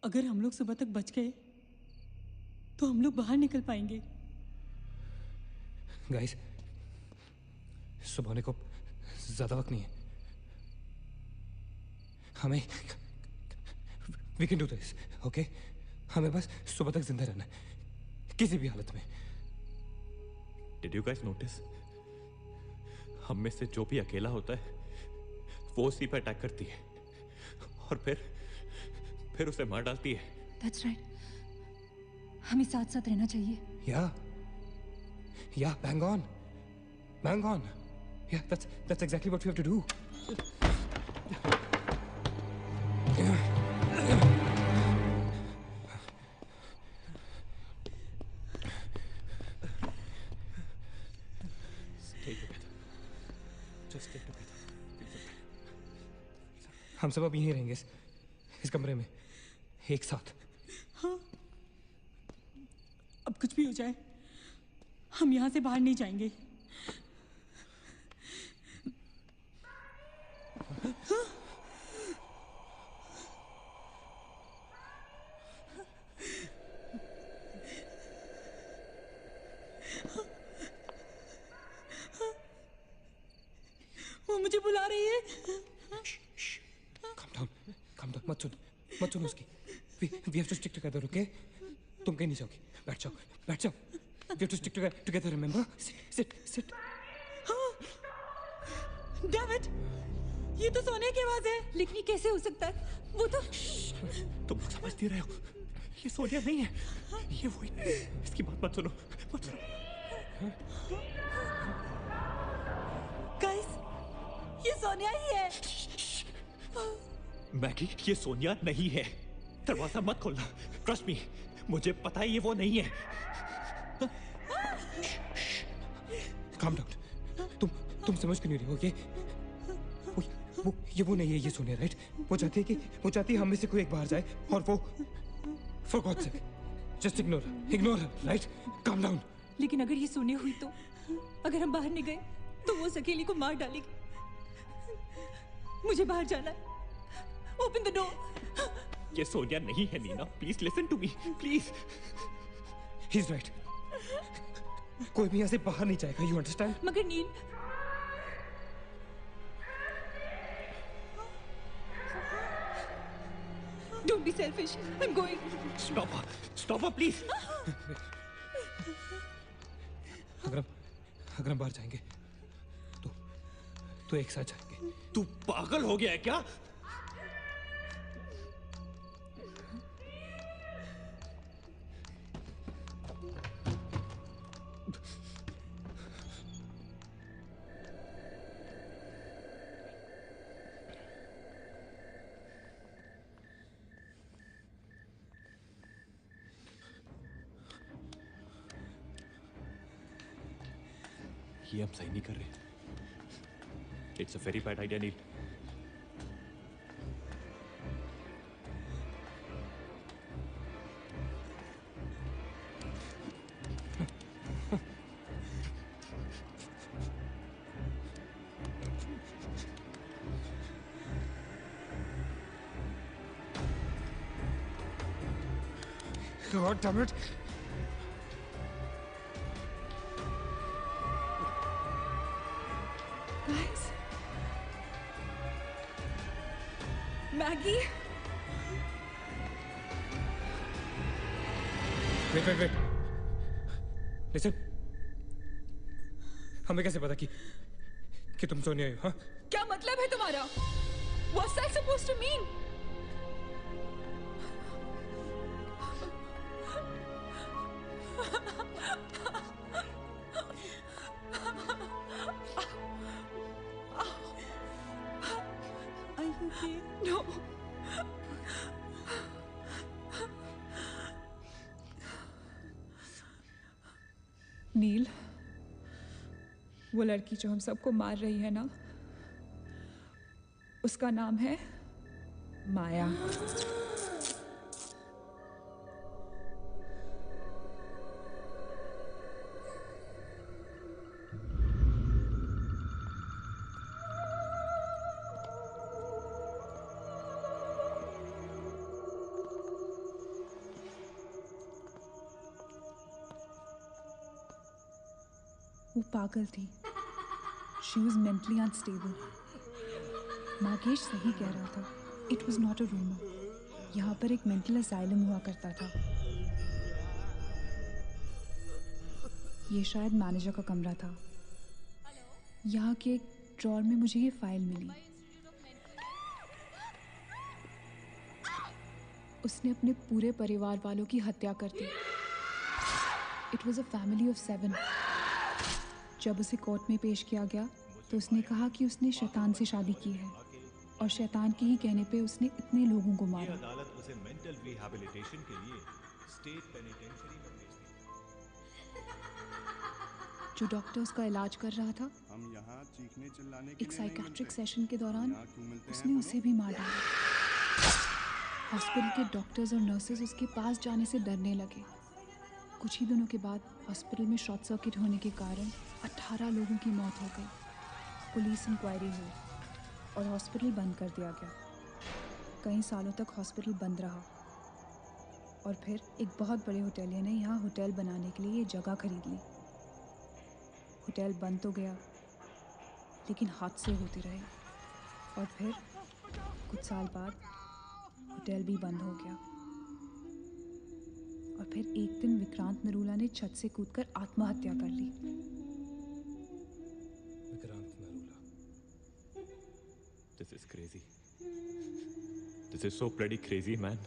अगर हम लोग सुबह तक बच गए तो हम लोग बाहर निकल पाएंगे। गाइस, सुबह होने को ज्यादा वक्त नहीं है। हमें we can do this, okay? हमें बस सुबह तक जिंदा रहना है, किसी भी हालत में। Did you guys notice? हम में से जो भी अकेला होता है वो उसी पर अटैक करती है और फिर उसे मार डालती है। That's right. हमें साथ साथ रहना चाहिए। Yeah, bang on. Yeah, that's exactly what we have to do. Stay together. Just stay together. हम सब अब यहीं रहेंगे इस कमरे में एक साथ। हाँ, अब कुछ भी हो जाए हम यहाँ से बाहर नहीं जाएंगे। हाँ? वो मुझे बुला रही है। Calm down, मत सुन उसकी। We have to stick together, okay? तुम कहीं नहीं जाओगी, बैठ जाओ। We have to stick together, remember? Sit. हाँ, David, ये तो सोने की आवाज है। लेकिन ये कैसे हो सकता है? वो तो तुम लोग समझती रहे हो, ये सोनिया नहीं है, ये वही। इसकी बात मत सुनो। गाइस, ये सोनिया ही है। मैगी, ये सोनिया नहीं है। दरवाजा मत खोलना। ट्रस्ट मी, मुझे पता है ये वो नहीं है। Calm down. तुम समझ क्यों नहीं रहे हो? ये वो नहीं है, ये सोनिया, राइट? वो चाहती है हम में से कोई एक बाहर जाए और वो for God's sake, just ignore her, right? Calm down. लेकिन अगर ये सोनिया हुई तो अगर हम बाहर नहीं गए तो वो उस अकेली को मार डालेगी। मुझे बाहर जाना है। Open the door. ये सोनिया नहीं है Neena. Please listen to me, please. He's right. कोई भी यहाँ से बाहर नहीं जाएगा, you understand? मगर नील, don't be selfish. I'm going. Stop her, please. अगर हम बाहर जाएंगे तो एक साथ जाएंगे। तू पागल हो गया है क्या? ये हम सही नहीं कर रहे। It's a very bad idea Neel. God damn it. Guys, Maggie. Wait. Listen. हमें कैसे पता कि तुम सोनिया हो? हाँ? क्या मतलब है तुम्हारा? What's that supposed to mean? Are you okay? No. नील, वो लड़की जो हम सबको मार रही है ना, उसका नाम है माया। वो पागल थी। She was mentally unstable. Nagesh सही कह रहा था, it was not a rumour. यहाँ पर एक मेंटल असाइलम हुआ करता था। ये शायद मैनेजर का कमरा था। यहाँ के एक ड्रॉर में मुझे ये फाइल मिली। उसने अपने पूरे परिवार वालों की हत्या कर दी। It was a family of 7। जब उसे कोर्ट में पेश किया गया तो उसने कहा कि उसने शैतान से शादी की है और शैतान के ही कहने पे उसने इतने लोगों को मारा। अदालत उसे मेंटल रिहैबिलिटेशन के लिए स्टेट पेनिटेंशियरी में भेज दी। जो डॉक्टर उसका इलाज कर रहा था, हम यहाँ चीखने चिल्लाने के एक साइकेट्रिक सेशन के दौरान उसने उसे भी मार डाला। हॉस्पिटल के डॉक्टर्स और नर्सेज उसके पास जाने से डरने लगे। कुछ ही दिनों के बाद हॉस्पिटल में शॉर्ट सर्किट होने के कारण 18 लोगों की मौत हो गई। पुलिस इंक्वायरी हुई और हॉस्पिटल बंद कर दिया गया। कई सालों तक हॉस्पिटल बंद रहा और फिर एक बहुत बड़े होटेलियर ने यहाँ होटल बनाने के लिए ये जगह खरीद ली। होटल बंद तो गया, लेकिन हादसे होते रहे और फिर कुछ साल बाद होटल भी बंद हो गया। और फिर एक दिन विक्रांत नरूला ने छत से कूदकर आत्महत्या कर ली। Vikrant Narula. This is crazy. This is so bloody crazy, man.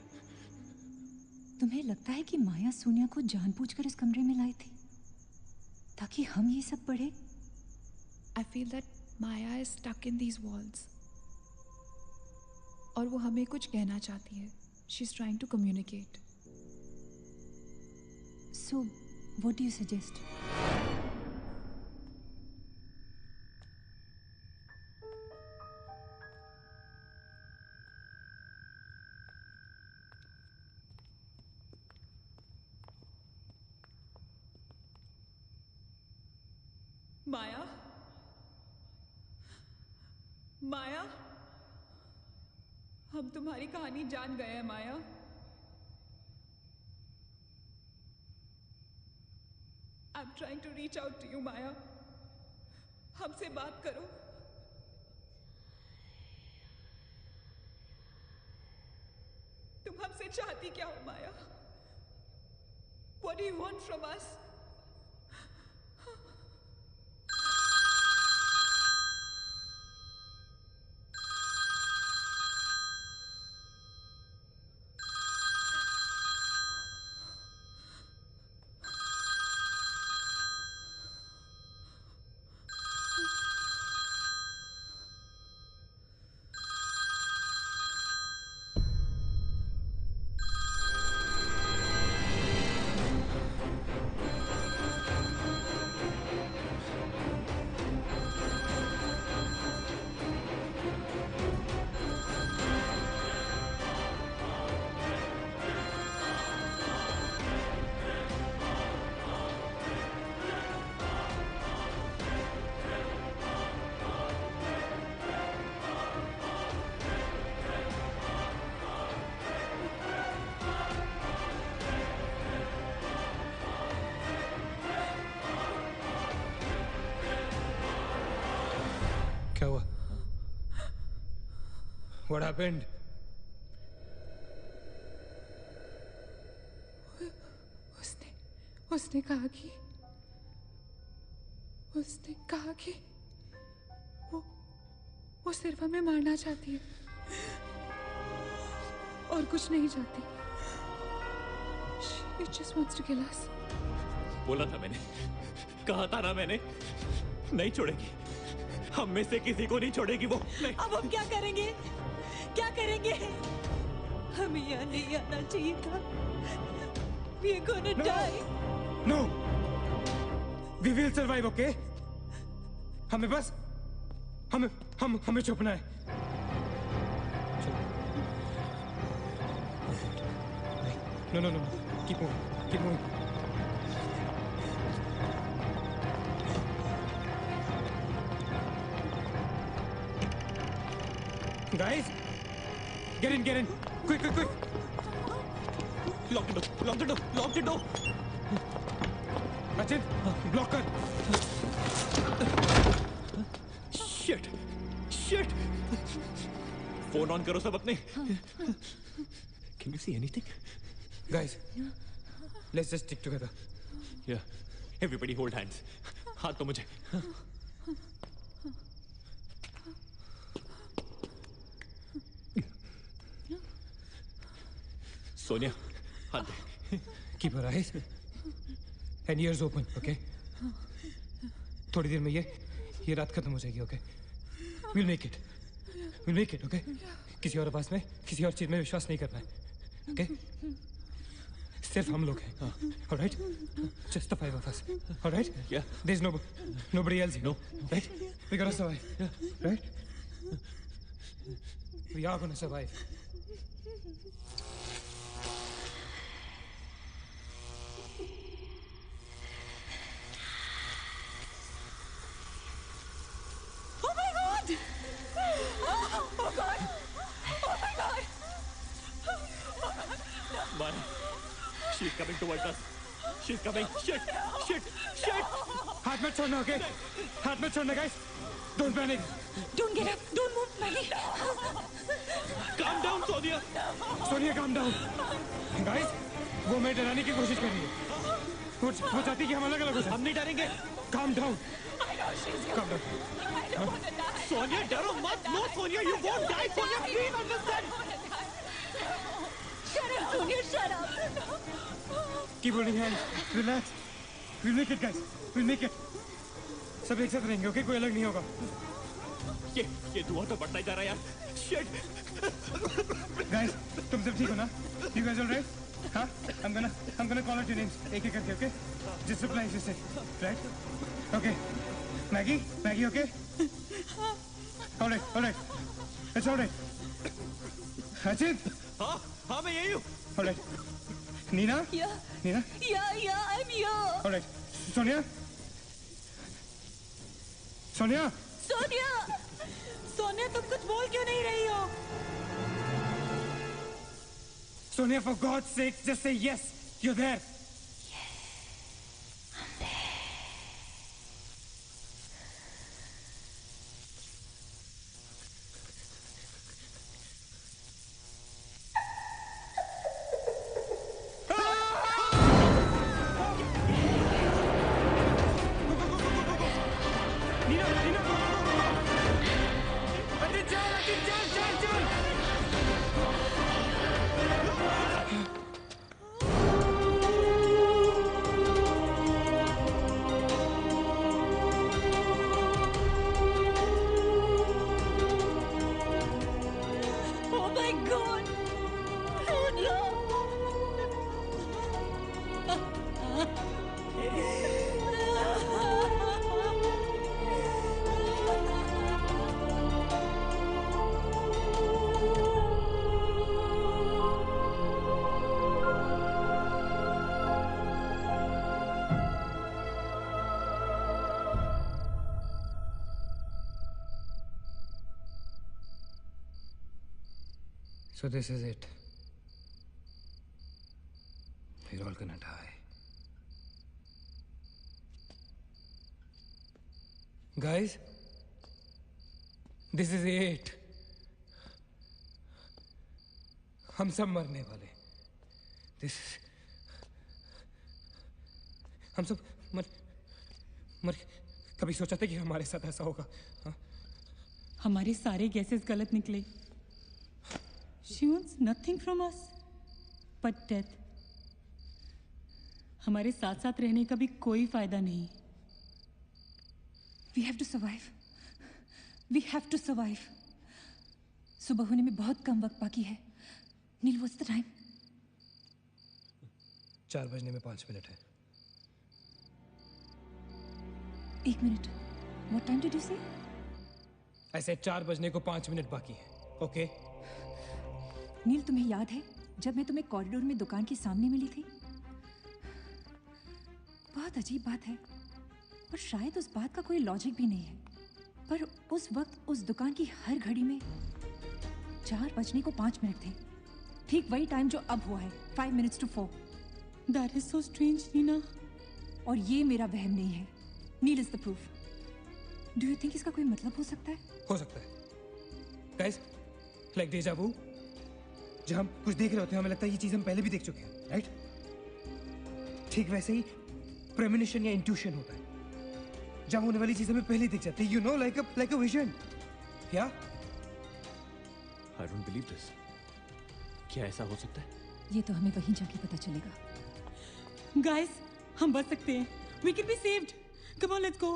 तुम्हें लगता है कि माया सोनिया को जानबूझकर इस कमरे में लाई थी ताकि हम ये सब पढ़े? I feel that Maya is stuck in these walls. और वो हमें कुछ कहना चाहती है। She's trying to communicate. So, what do you suggest? माया, माया, हम तुम्हारी कहानी जान गए हैं माया। I'm trying to reach out to you, माया। हमसे बात करो। तुम हमसे चाहती क्या हो माया? What do you want from us? क्या हुआ? What happened? उसने कहा कि वो सिर्फ हमें मारना चाहती है और कुछ नहीं चाहती। She just wants to kill us. बोला था मैंने, कहा था ना मैंने, नहीं छोड़ेगी। हम में से किसी को नहीं छोड़ेगी वो। नहीं। अब हम क्या करेंगे? क्या करेंगे? हमें यहाँ नहीं आना चाहिए था। We are gonna die. No. We will survive, okay? हमें बस हमें छुपना है। No. Keep moving. Guys, get in. Quick. Lock the door. Achit block कर। शिट शिट फोन ऑन करो सब अपने। Can you see anything guys let's just stick together. Yeah everybody hold hands. हाथ तो मुझे। सोनिया हाथ दे। Keep your eyes and ears open okay. थोड़ी देर में ये रात खत्म हो जाएगी okay. Will make it okay. किसी और आवाज में किसी और चीज में विश्वास नहीं करना है ओके। सिर्फ हम लोग हैं alright. Just the 5 of us alright. Yeah. There's nobody else here. No. Right? We gotta survive. Right? We are gonna survive. Oh my God! Oh God! Oh my God! Mara, she's coming towards us. She's coming. Shit! हाथ मत छोड़ना okay. हाथ मत छोड़ना guys. Don't panic. Don't get up. Don't move, Maggie. Calm down, Sonia. Sonia calm down. Guys वो मैं डराने की कोशिश कर रही है। वो चाहती है कि हम अलग अलग हो जाएं। हम नहीं डरेंगे। Calm down. Calm down. Sonia डरो मत। No, Sonia, you won't die. Sonia, please understand. Shut up, Sonia. Shut up. Keep holding hands. Relax. We'll make it, guys. We'll make it. सब एक साथ रहेंगे, ओके? कोई अलग नहीं होगा। ये धुआं तो बढ़ता ही जा रहा है यार। Shit. Guys, तुम सब ठीक हो ना? You guys all right? हाँ? I'm gonna call out your names एक एक करके, okay? Just reply as you say, right? Okay. Maggie, okay? All right. It's all right. Achit. हाँ मैं यही हूँ। All right. Nina? Yeah. Nina? Yeah, I'm here. All right. Sonia? Sonia तुम कुछ बोल क्यों नहीं रही हो? Sonia, for God's sake, just say yes. You're there. Oh my God! Oh no! So this is it. We're all gonna die. Guys, this is it. हम सब मरने वाले। This हम सब मर कभी सोचा था कि हमारे साथ ऐसा होगा? हाँ? हमारे सारे गैसेस गलत निकले। She wants nothing from us but death. हमारे साथ साथ रहने का भी कोई फायदा नहीं। We have to survive. We have to survive. सुबह होने में बहुत कम वक्त बाकी है। नील, what's the time? 4 बजने में 5 मिनट है। 1 minute. What time did you say? ऐसे 4 बजने को 5 मिनट बाकी है, ओके? नील, तुम्हें याद है जब मैं तुम्हें कॉरिडोर में दुकान के सामने मिली थी? बहुत अजीब बात है और शायद उस बात का कोई लॉजिक भी नहीं है, पर उस वक्त उस दुकान की हर घड़ी में 4 बजने को 5 मिनट थे। ठीक वही टाइम जो अब हुआ है, 5 minutes to 4. That is so strange, Nina. और ये मेरा वहम नहीं है। Neel is the proof. Do you think इसका कोई मतलब हो सकता है? हो सकता है। गाइस, लाइक डेजा वू, जब हम कुछ देख रहे होते हैं हमें लगता है ये चीज हम पहले भी देख चुके हैं, राइट? ठीक वैसे ही प्रेमोनिशन या इंट्यूशन होता है, जहां होने वाली चीज हमें पहले दिख जाती है, you know, like a vision. क्या? I don't believe this. क्या ऐसा हो सकता है? ये तो हमें वहीं जाके पता चलेगा। गाइस, हम बच सकते हैं। We can be saved. Come on, let's go.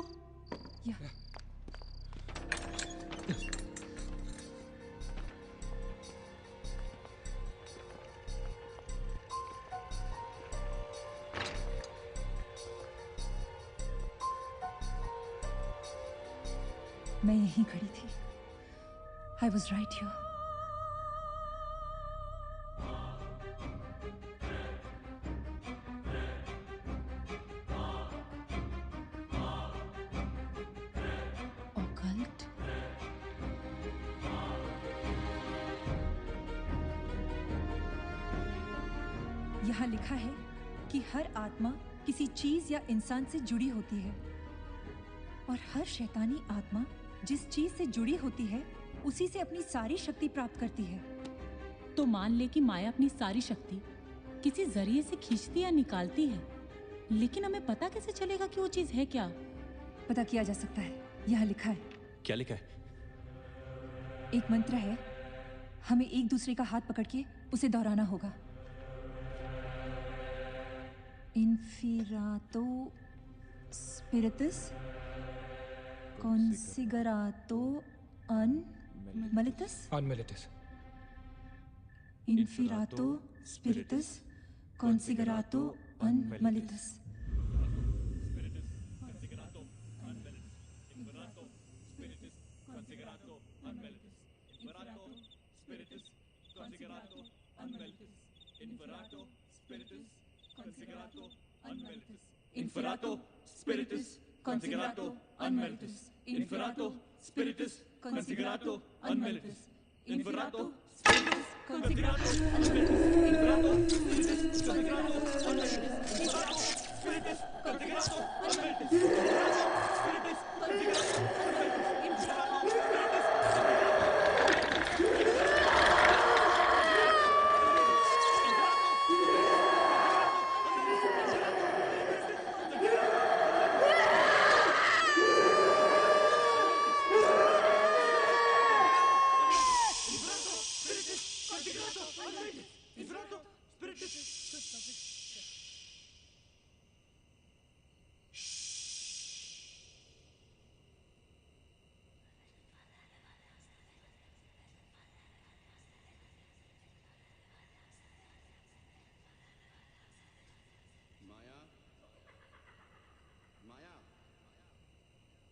Yeah. मैं यहीं खड़ी थी। I was right here. Occult? यहाँ लिखा है कि हर आत्मा किसी चीज या इंसान से जुड़ी होती है और हर शैतानी आत्मा जिस चीज से जुड़ी होती है उसी से अपनी सारी शक्ति प्राप्त करती है। तो मान ले कि माया अपनी सारी शक्ति किसी जरिए से खींचती या निकालती है, लेकिन हमें पता कैसे चलेगा कि वो चीज है क्या? पता किया जा सकता है। यहाँ लिखा है। क्या लिखा है? एक मंत्र है, हमें एक दूसरे का हाथ पकड़ के उसे दोहराना होगा। इन्फिरातो स्पिरिटस कॉन्सिगरातो अनमिलिटस। इन्फिरातो स्पिरिटस कॉन्सिगरातो अनमिलिटस। Inferato spiritus considerato unmeritus. Inferato spiritus considerato unmeritus. Inferato spiritus considerato unmeritus. Inferato spiritus considerato unmeritus. Inferato spiritus considerato unmeritus. Inferato spiritus considerato unmeritus. Inferato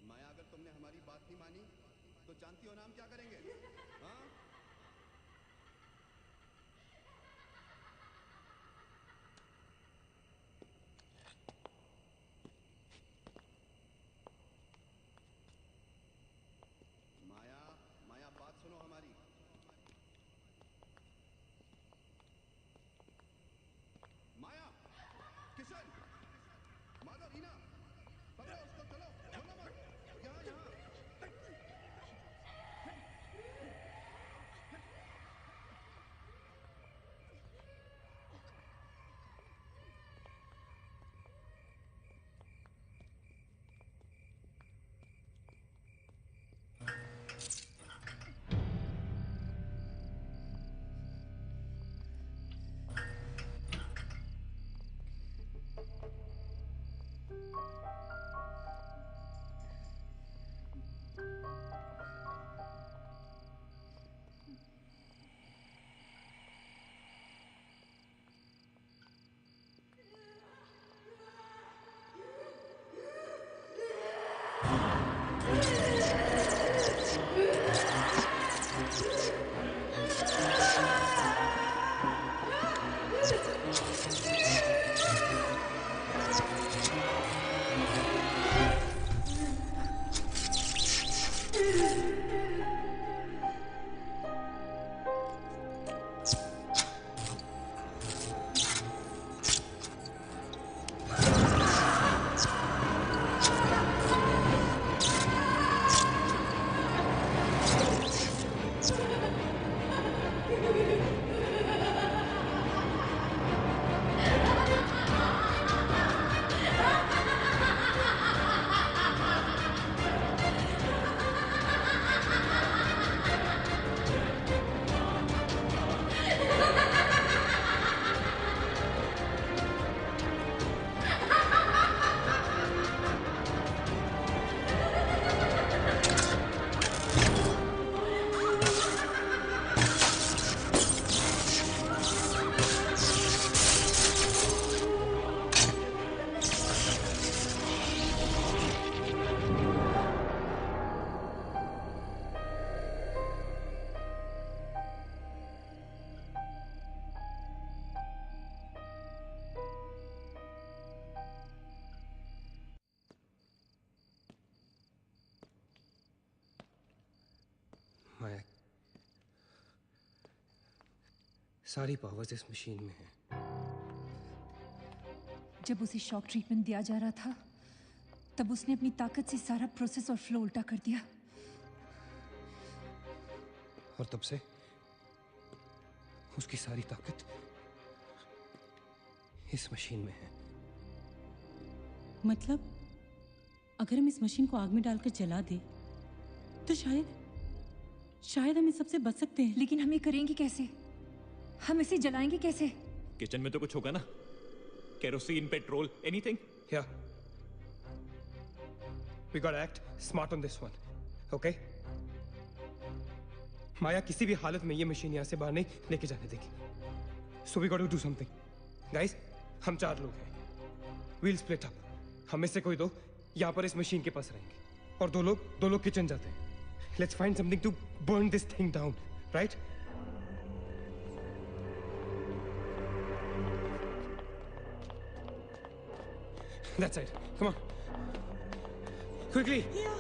माया, अगर तुमने हमारी बात नहीं मानी तो जानती हो ना हम क्या करेंगे? हाँ? माया, माया, बात सुनो हमारी। माया, किशन, माधव, रीना, पकड़ो उसको, चलो, छोड़ो मत। यहाँ, यहाँ। सारी पावर्स इस मशीन में हैं। जब उसे शॉक ट्रीटमेंट दिया जा रहा था तब उसने अपनी ताकत से सारा प्रोसेस और फ्लो उल्टा कर दिया। और तब से उसकी सारी ताकत इस मशीन में है। मतलब अगर हम इस मशीन को आग में डालकर जला दें तो शायद हम इस सबसे बच सकते हैं। लेकिन हम ये करेंगे कैसे? हम इसे जलाएंगे कैसे? किचन में तो कुछ होगा ना, kerosene, petrol, anything. Yeah. We gotta act smart on this one, okay? माया किसी भी हालत में ये मशीन यहाँ से बाहर नहीं लेके जाने देगी। So we gotta do something. Guys, हम 4 लोग हैं। We'll split up. हम में से कोई 2 यहाँ पर इस मशीन के पास रहेंगे और 2 लोग किचन जाते हैं। Let's find something to burn this thing down, right? That's it. Come on. Quickly. Yeah.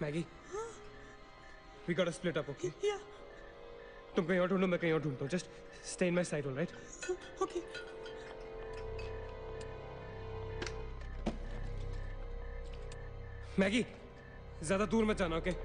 Maggie. We gotta split up, okay? Yeah. तुम कहीं और ढूंढो, मैं कहीं और ढूंढता हूँ. Just stay in my side, all right? Okay. Maggi, ज्यादा दूर मत जाना, okay?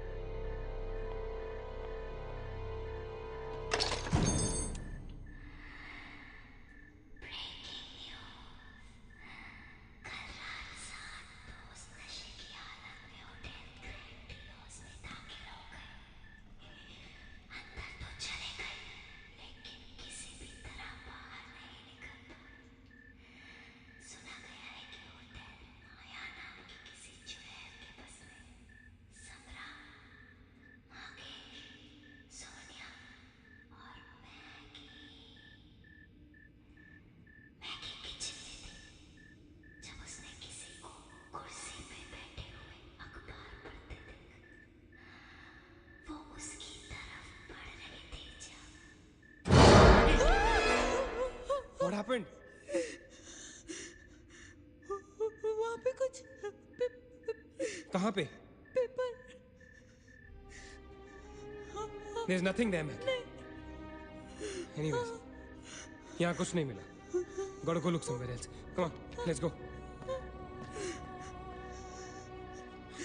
What happened? वहाँ पे कुछ कहाँ पे? Paper. There's nothing there, Maggie. Anyways, यहाँ कुछ नहीं मिला. Gotta go look somewhere else. Come on, let's go.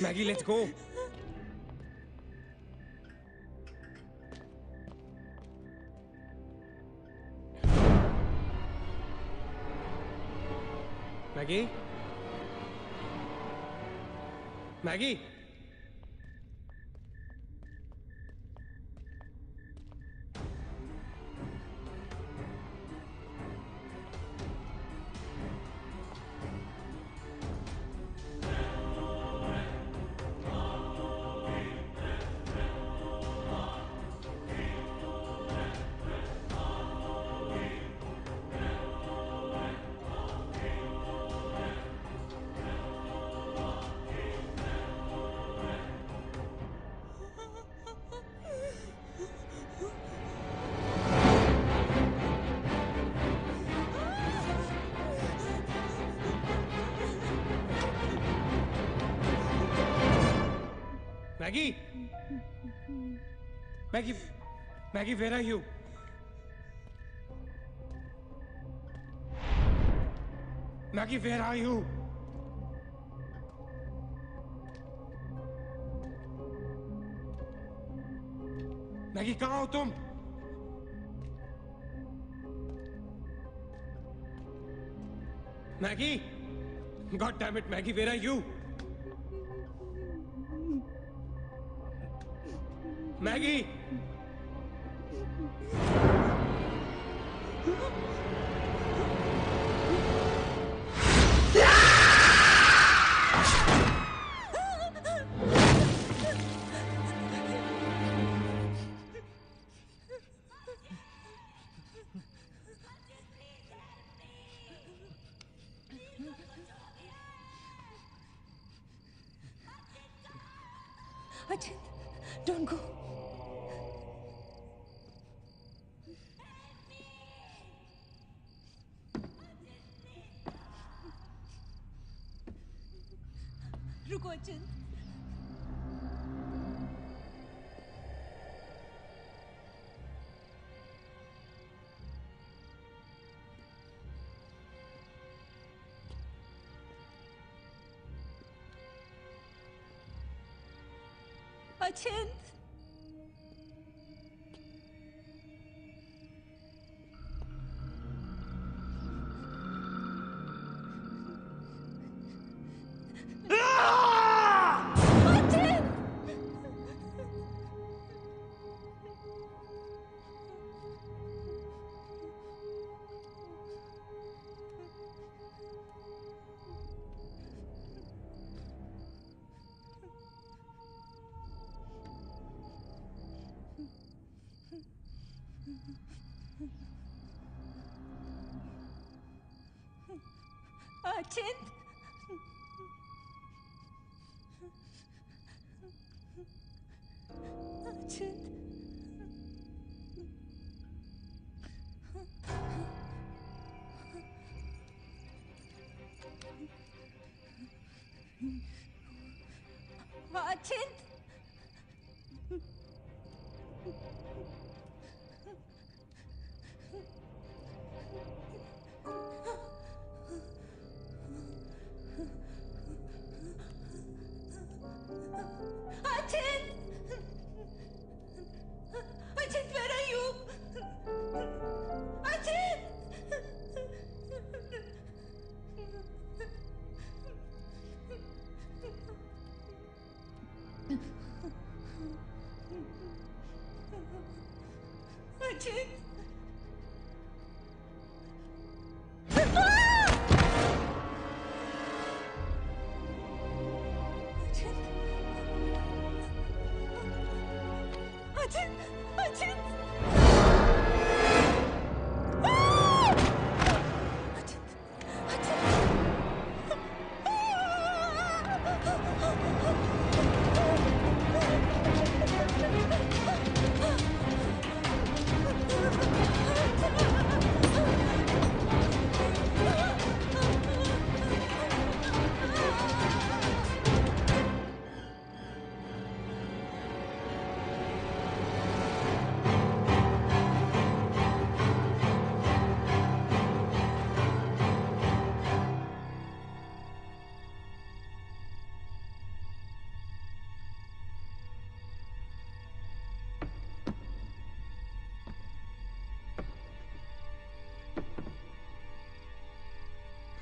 Maggie, let's go. Maggie? Maggie? Maggie? Maggie, where are you? Maggie, where are you? Maggie, कहाँ हो तुम? Maggie? God damn it, Maggie, where are you? Maggie! Ajit, don't go. रुको अचिंत। अचिंत अचिंत अचिंत अचिंत Ajit, where are you? Ajit! Ajit! Ajit! Ajit!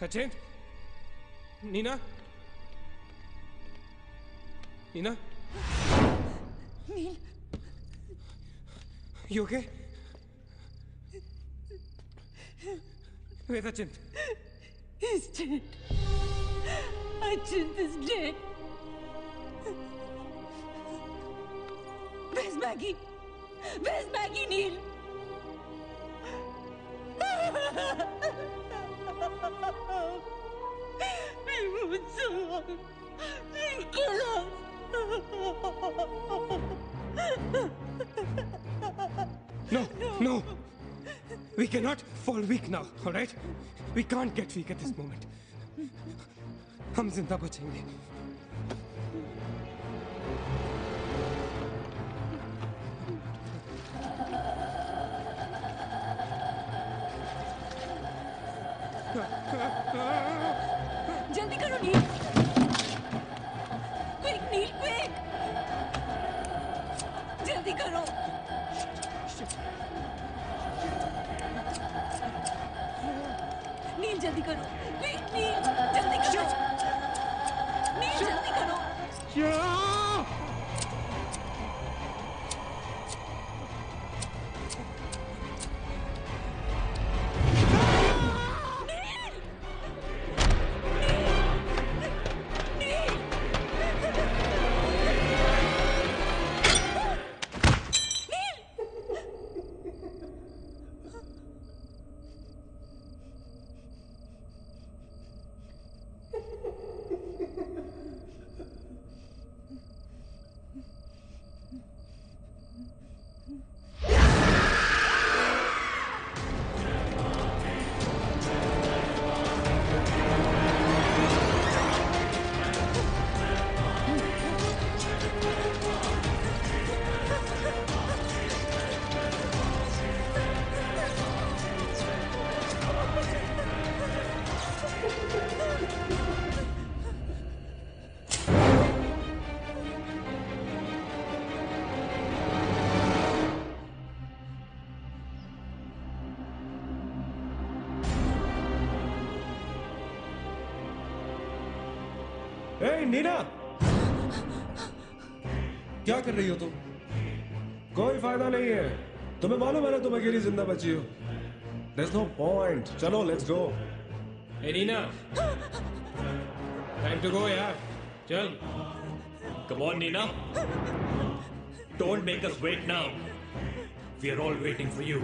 अचिंत Neena Neena nil You okay? Where's Achint? He's dead. Achint is dead. Where's Maggie? Where's Maggie, Neil? We moved so long. He'll kill us. No. We cannot fall weak now, all right? We can't get weak at this moment. हम जिंदा बचेंगे. जल्दी करो नील. Quick, नील, quick. जल्दी करो. नील जल्दी करो. Quick, नील जल्दी करो. नील जल्दी करो. ए नीना, क्या कर रही हो तुम? कोई फायदा नहीं है। तुम्हें मालूम है ना तुम अकेली जिंदा बची हो। There's no point. चलो लेट्स गो। ए नीना, टाइम टू गो यार, चल। Come on, Nina. Don't make us wait now. We are all waiting for you.